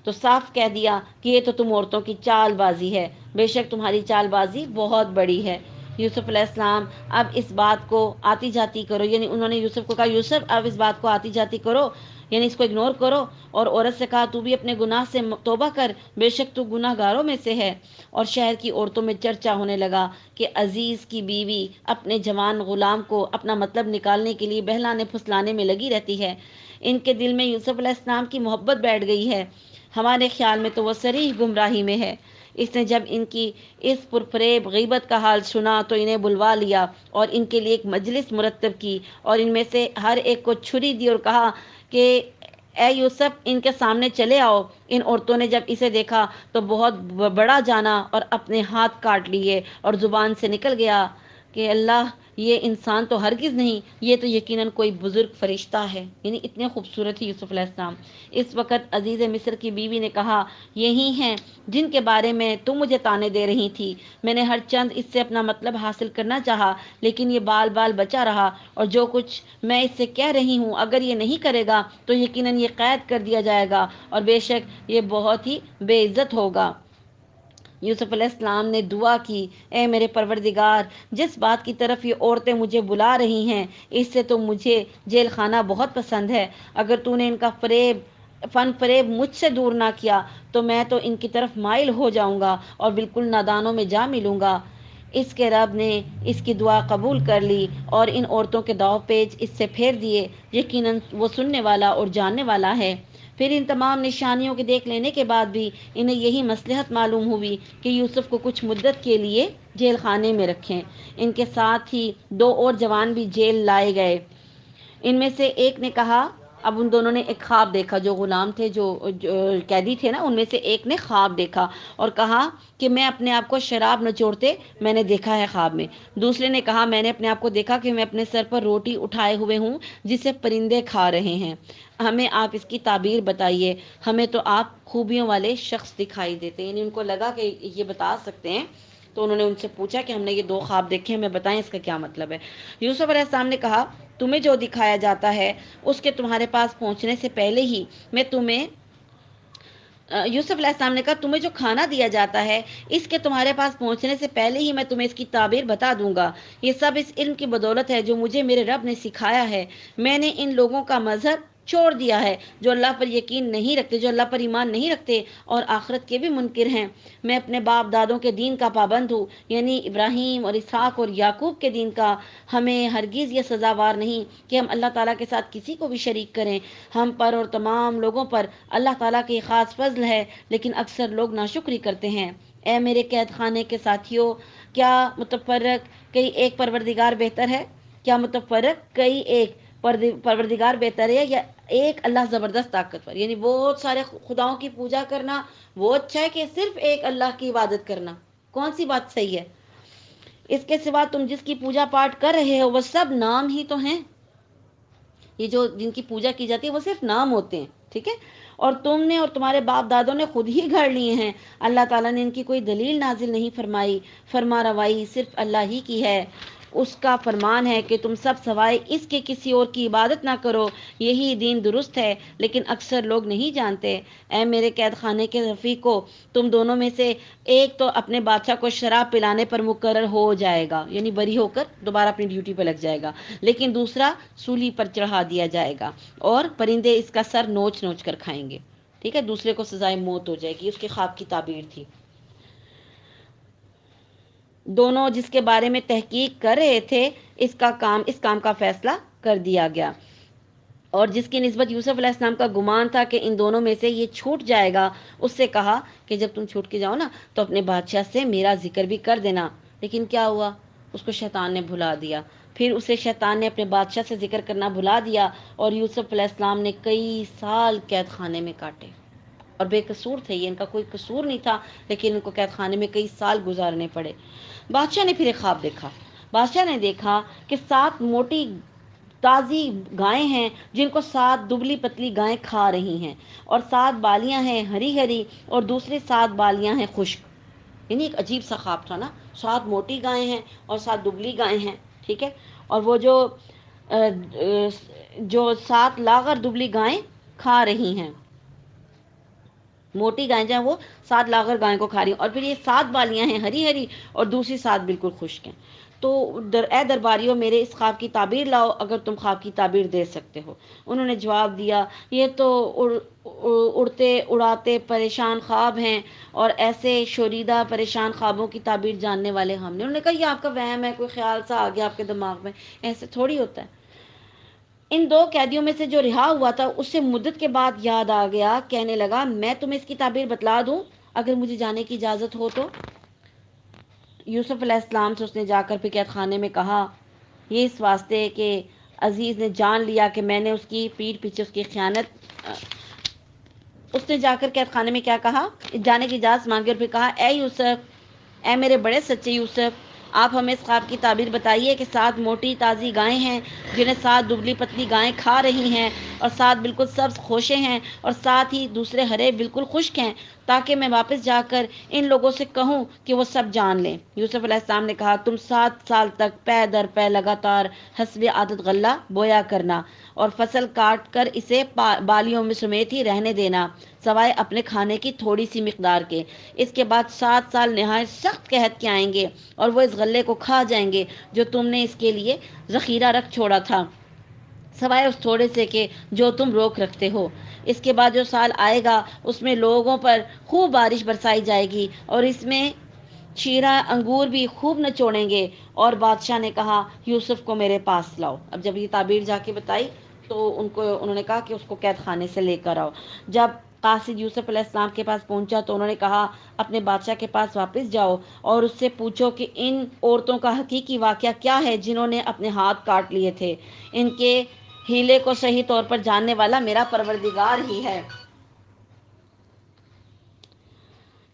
Speaker 1: تو صاف کہہ دیا کہ یہ تو تم عورتوں کی چال بازی ہے، بے شک تمہاری چال بازی بہت بڑی ہے۔ یوسف علیہ السلام اب اس بات کو آتی جاتی کرو، یعنی انہوں نے یوسف کو کہا یوسف اب اس بات کو آتی جاتی کرو، یعنی اس کو اگنور کرو، اور عورت سے کہا تو بھی اپنے گناہ سے توبہ کر، بے شک تو گناہ گاروں میں سے ہے۔ اور شہر کی عورتوں میں چرچا ہونے لگا کہ عزیز کی بیوی اپنے جوان غلام کو اپنا مطلب نکالنے کے لیے بہلانے پھسلانے میں لگی رہتی ہے، ان کے دل میں یوسف علیہ السلام کی محبت بیٹھ گئی ہے، ہمارے خیال میں تو وہ صریح گمراہی میں ہے۔ اس نے جب ان کی اس پرفریب غیبت کا حال سنا تو انہیں بلوا لیا اور ان کے لیے ایک مجلس مرتب کی، اور ان میں سے ہر ایک کو چھری دی اور کہا کہ اے یوسف ان کے سامنے چلے آؤ۔ ان عورتوں نے جب اسے دیکھا تو بہت بڑا جانا اور اپنے ہاتھ کاٹ لیے، اور زبان سے نکل گیا کہ اللہ، یہ انسان تو ہرگز نہیں، یہ تو یقیناً کوئی بزرگ فرشتہ ہے، یعنی اتنے خوبصورت ہی یوسف علیہ السلام۔ اس وقت عزیز مصر کی بیوی نے کہا یہی ہیں جن کے بارے میں تم مجھے طعنے دے رہی تھی، میں نے ہر چند اس سے اپنا مطلب حاصل کرنا چاہا لیکن یہ بال بال بچا رہا، اور جو کچھ میں اس سے کہہ رہی ہوں اگر یہ نہیں کرے گا تو یقیناً یہ قید کر دیا جائے گا اور بے شک یہ بہت ہی بے عزت ہوگا۔ یوسف علیہ السلام نے دعا کی اے میرے پروردگار، جس بات کی طرف یہ عورتیں مجھے بلا رہی ہیں اس سے تو مجھے جیل خانہ بہت پسند ہے، اگر تو نے ان کا فن فریب مجھ سے دور نہ کیا تو میں تو ان کی طرف مائل ہو جاؤں گا اور بالکل نادانوں میں جا ملوں گا۔ اس کے رب نے اس کی دعا قبول کر لی اور ان عورتوں کے داؤ پیچ اس سے پھیر دیے، یقیناً وہ سننے والا اور جاننے والا ہے۔ پھر ان تمام نشانیوں کے دیکھ لینے کے بعد بھی انہیں یہی مصلحت معلوم ہوئی کہ یوسف کو کچھ مدت کے لیے جیل خانے میں رکھیں۔ ان کے ساتھ ہی دو اور جوان بھی جیل لائے گئے۔ ان میں سے ایک نے کہا، اب ان دونوں نے ایک خواب دیکھا، جو غلام تھے، جو قیدی تھے نا، ان میں سے ایک نے خواب دیکھا اور کہا کہ میں اپنے آپ کو شراب نچوڑتے میں نے دیکھا ہے خواب میں۔ دوسرے نے کہا میں نے اپنے آپ کو دیکھا کہ میں اپنے سر پر روٹی اٹھائے ہوئے ہوں جسے پرندے کھا رہے ہیں، ہمیں آپ اس کی تعبیر بتائیے، ہمیں تو آپ خوبیوں والے شخص دکھائی دیتے ہیں، یعنی ان کو لگا کہ یہ بتا سکتے ہیں، تو انہوں نے ان سے پوچھا کہ ہم نے یہ دو خواب دیکھے ہیں، ہمیں بتائیں اس کا کیا مطلب ہے۔ یوسف علیہ السلام نے کہا تمہیں جو دکھایا جاتا ہے اس کے تمہارے پاس پہنچنے سے پہلے ہی میں تمہیں یوسف علیہ السلام نے کہا تمہیں جو کھانا دیا جاتا ہے اس کے تمہارے پاس پہنچنے سے پہلے ہی میں تمہیں اس کی تعبیر بتا دوں گا، یہ سب اس علم کی بدولت ہے جو مجھے میرے رب نے سکھایا ہے۔ میں نے ان لوگوں کا مذہب چھوڑ دیا ہے جو اللہ پر یقین نہیں رکھتے، جو اللہ پر ایمان نہیں رکھتے اور آخرت کے بھی منکر ہیں۔ میں اپنے باپ دادوں کے دین کا پابند ہوں، یعنی ابراہیم اور اسحاق اور یعقوب کے دین کا۔ ہمیں ہرگز یہ سزاوار نہیں کہ ہم اللہ تعالیٰ کے ساتھ کسی کو بھی شریک کریں، ہم پر اور تمام لوگوں پر اللہ تعالیٰ کی خاص فضل ہے، لیکن اکثر لوگ ناشکری کرتے ہیں۔ اے میرے قید خانے کے ساتھیوں، کیا متفرق کئی ایک پروردگار بہتر ہے؟ کیا متفرق کئی ایک پروردگار بہتر ہے یا ایک اللہ زبردست طاقتور؟ یعنی بہت سارے خداؤں کی پوجا کرنا وہ اچھا ہے کہ صرف ایک اللہ کی عبادت کرنا؟ کون سی بات صحیح ہے؟ اس کے سوا تم جس کی پوجا پاٹ کر رہے ہو وہ سب نام ہی تو ہیں، یہ جو جن کی پوجا کی جاتی ہے وہ صرف نام ہوتے ہیں، ٹھیک ہے؟ اور تم نے اور تمہارے باپ دادوں نے خود ہی گھڑ لیے ہیں، اللہ تعالیٰ نے ان کی کوئی دلیل نازل نہیں فرمائی، فرما روائی صرف اللہ ہی کی ہے، اس کا فرمان ہے کہ تم سب سوائے اس کے کسی اور کی عبادت نہ کرو، یہی دین درست ہے، لیکن اکثر لوگ نہیں جانتے۔ اے میرے قید خانے کے رفیقو، تم دونوں میں سے ایک تو اپنے بادشاہ کو شراب پلانے پر مقرر ہو جائے گا، یعنی بری ہو کر دوبارہ اپنی ڈیوٹی پہ لگ جائے گا، لیکن دوسرا سولی پر چڑھا دیا جائے گا اور پرندے اس کا سر نوچ نوچ کر کھائیں گے، ٹھیک ہے؟ دوسرے کو سزائے موت ہو جائے گی، اس کے خواب کی تعبیر تھی۔ دونوں جس کے بارے میں تحقیق کر رہے تھے اس کام کا فیصلہ کر دیا گیا، اور جس کی نسبت یوسف علیہ السلام کا گمان تھا کہ ان دونوں میں سے یہ چھوٹ جائے گا، اس سے کہا کہ جب تم چھوٹ کے جاؤ نا تو اپنے بادشاہ سے میرا ذکر بھی کر دینا۔ لیکن کیا ہوا؟ اس کو شیطان نے بھلا دیا، پھر اسے شیطان نے اپنے بادشاہ سے ذکر کرنا بھلا دیا، اور یوسف علیہ السلام نے کئی سال قید خانے میں کاٹے، اور بے قصور تھے یہ، ان کا کوئی قصور نہیں تھا، لیکن ان کو قید خانے میں کئی سال گزارنے پڑے۔ بادشاہ نے پھر ایک خواب دیکھا، بادشاہ نے دیکھا کہ 7 موٹی تازی گائیں ہیں جن کو 7 دبلی پتلی گائیں کھا رہی ہیں، اور 7 بالیاں ہیں ہری ہری اور دوسری 7 بالیاں ہیں خشک۔ یعنی ایک عجیب سا خواب تھا نا، 7 موٹی گائیں ہیں اور 7 دبلی گائیں ہیں، ٹھیک ہے؟ اور وہ جو 7 لاغر دبلی گائیں کھا رہی ہیں، موٹی گائیں جو ہیں وہ 7 لاغر گائیں کو کھا رہی ہیں، اور پھر یہ 7 بالیاں ہیں ہری ہری اور دوسری 7 بالکل خشک ہیں۔ تو اے درباریوں میرے اس خواب کی تعبیر لاؤ اگر تم خواب کی تعبیر دے سکتے ہو۔ انہوں نے جواب دیا یہ تو اڑتے اڑاتے پریشان خواب ہیں، اور ایسے شوریدہ پریشان خوابوں کی تعبیر جاننے والے ہم نے۔ انہوں نے کہا یہ آپ کا وہم ہے، کوئی خیال سا آ گیا آپ کے دماغ میں، ایسے تھوڑی ہوتا ہے۔ ان 2 قیدیوں میں سے جو رہا ہوا تھا اس سے مدت کے بعد یاد آ گیا، کہنے لگا میں تمہیں اس کی تعبیر بتلا دوں اگر مجھے جانے کی اجازت ہو تو۔ یوسف علیہ السلام سے اس نے جا کر پھر قید خانے میں کہا، یہ اس واسطے کہ عزیز نے جان لیا کہ میں نے اس کی پیٹھ پیچھے اس کی خیانت۔ اس نے جا کر قید خانے میں کیا کہا، جانے کی اجازت مانگی اور پھر کہا اے یوسف، اے میرے بڑے سچے یوسف، آپ ہمیں اس خواب کی تعبیر بتائیے کہ 7 موٹی تازی گائیں ہیں جنہیں 7 دبلی پتلی گائیں کھا رہی ہیں، اور 7 بالکل سبز خوشے ہیں، اور 7 ہی دوسرے ہرے بالکل خشک ہیں، تاکہ میں واپس جا کر ان لوگوں سے کہوں کہ وہ سب جان لیں۔ یوسف علیہ السلام نے کہا تم 7 سال تک پے در پے لگاتار حسب عادت غلہ بویا کرنا، اور فصل کاٹ کر اسے بالیوں میں سمیت ہی رہنے دینا، سوائے اپنے کھانے کی تھوڑی سی مقدار کے۔ اس کے بعد 7 سال نہایت سخت قحط کے آئیں گے اور وہ اس غلے کو کھا جائیں گے جو تم نے اس کے لیے ذخیرہ رکھ چھوڑا تھا، سوائے اس تھوڑے سے کہ جو تم روک رکھتے ہو۔ اس کے بعد جو سال آئے گا اس میں لوگوں پر خوب بارش برسائی جائے گی، اور اس میں شیرہ انگور بھی خوب نچوڑیں گے۔ اور بادشاہ نے کہا یوسف کو میرے پاس لاؤ۔ اب جب یہ تعبیر جا کے بتائی تو انہوں نے کہا کہ اس کو قید خانے سے لے کر آؤ۔ جب قاصد یوسف علیہ السلام کے پاس پہنچا تو انہوں نے کہا اپنے بادشاہ کے پاس واپس جاؤ اور اس سے پوچھو کہ ان عورتوں کا حقیقی واقعہ کیا ہے جنہوں نے اپنے ہاتھ کاٹ لیے تھے۔ ان کے ہیلے کو صحیح طور پر جاننے والا میرا پروردگار ہی ہے۔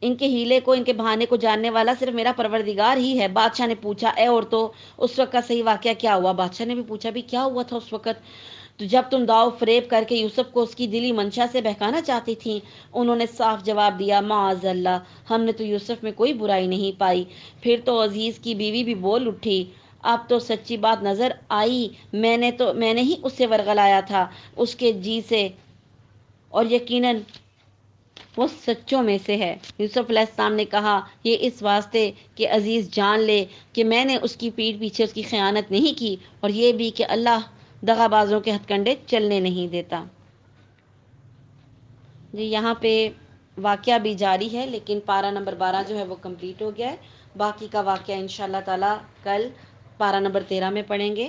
Speaker 1: ان کے ہیلے کو، ان کے بہانے کو جاننے والا صرف میرا پروردگار ہی ہے۔ بادشاہ نے پوچھا اے عورتوں اس وقت کا صحیح واقعہ کیا ہوا؟ بادشاہ نے بھی پوچھا بھی کیا ہوا تھا اس وقت؟ تو جب تم داؤ فریب کر کے یوسف کو اس کی دلی منشا سے بہکانا چاہتی تھیں۔ انہوں نے صاف جواب دیا معاذ اللہ، ہم نے تو یوسف میں کوئی برائی نہیں پائی۔ پھر تو عزیز کی بیوی بھی بول اٹھی، اب تو سچی بات نظر آئی، میں نے ہی اس سے ورغلایا تھا اس کے جی سے، اور یقیناً وہ سچوں میں سے ہے۔ یوسف علیہ السلام نے کہا یہ اس واسطے کہ عزیز جان لے کہ میں نے اس کی پیٹھ پیچھے اس کی خیانت نہیں کی، اور یہ بھی کہ اللہ دغا بازوں کے ہتھ کنڈے چلنے نہیں دیتا۔ جی یہاں پہ واقعہ بھی جاری ہے، لیکن پارہ نمبر 12 جو ہے وہ کمپلیٹ ہو گیا ہے۔ باقی کا واقعہ انشاءاللہ تعالی کل پارہ نمبر 13 میں پڑھیں گے۔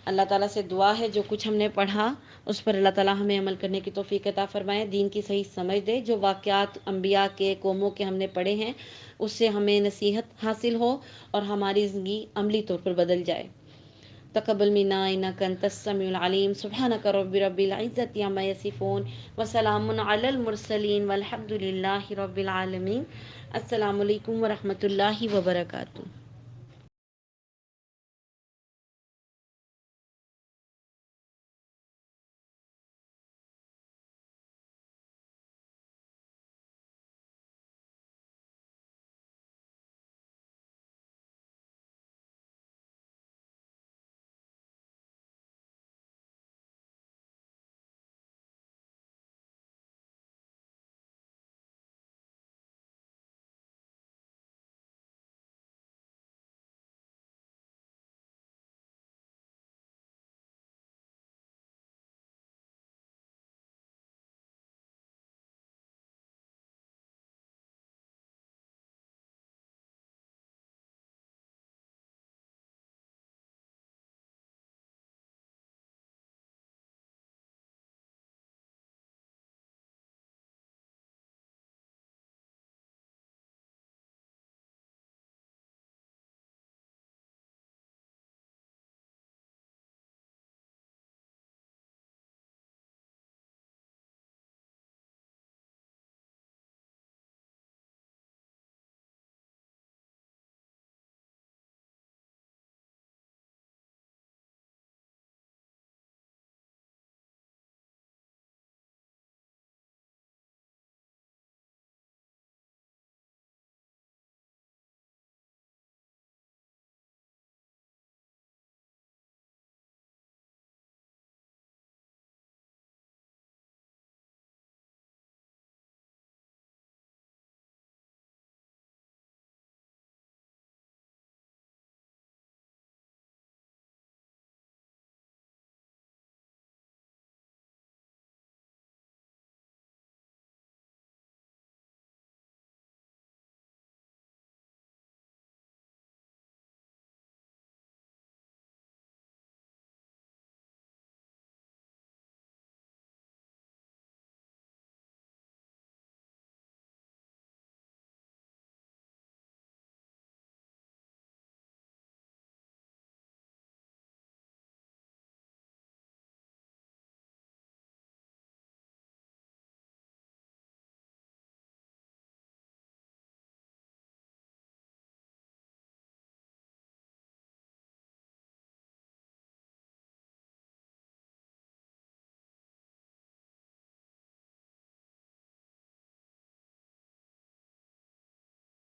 Speaker 1: اللہ تعالیٰ سے دعا ہے جو کچھ ہم نے پڑھا اس پر اللہ تعالیٰ ہمیں عمل کرنے کی توفیق عطا فرمائے، دین کی صحیح سمجھ دے، جو واقعات انبیاء کے قوموں کے ہم نے پڑھے ہیں اس سے ہمیں نصیحت حاصل ہو اور ہماری زندگی عملی طور پر بدل جائے۔ تقبل منا انک انت السمیع العلیم، سبحانک رب العزت عما یصفون، وسلام علی المرسلین والحمد للہ رب العالمین۔ السلام علیکم ورحمۃ اللہ وبرکاتہ۔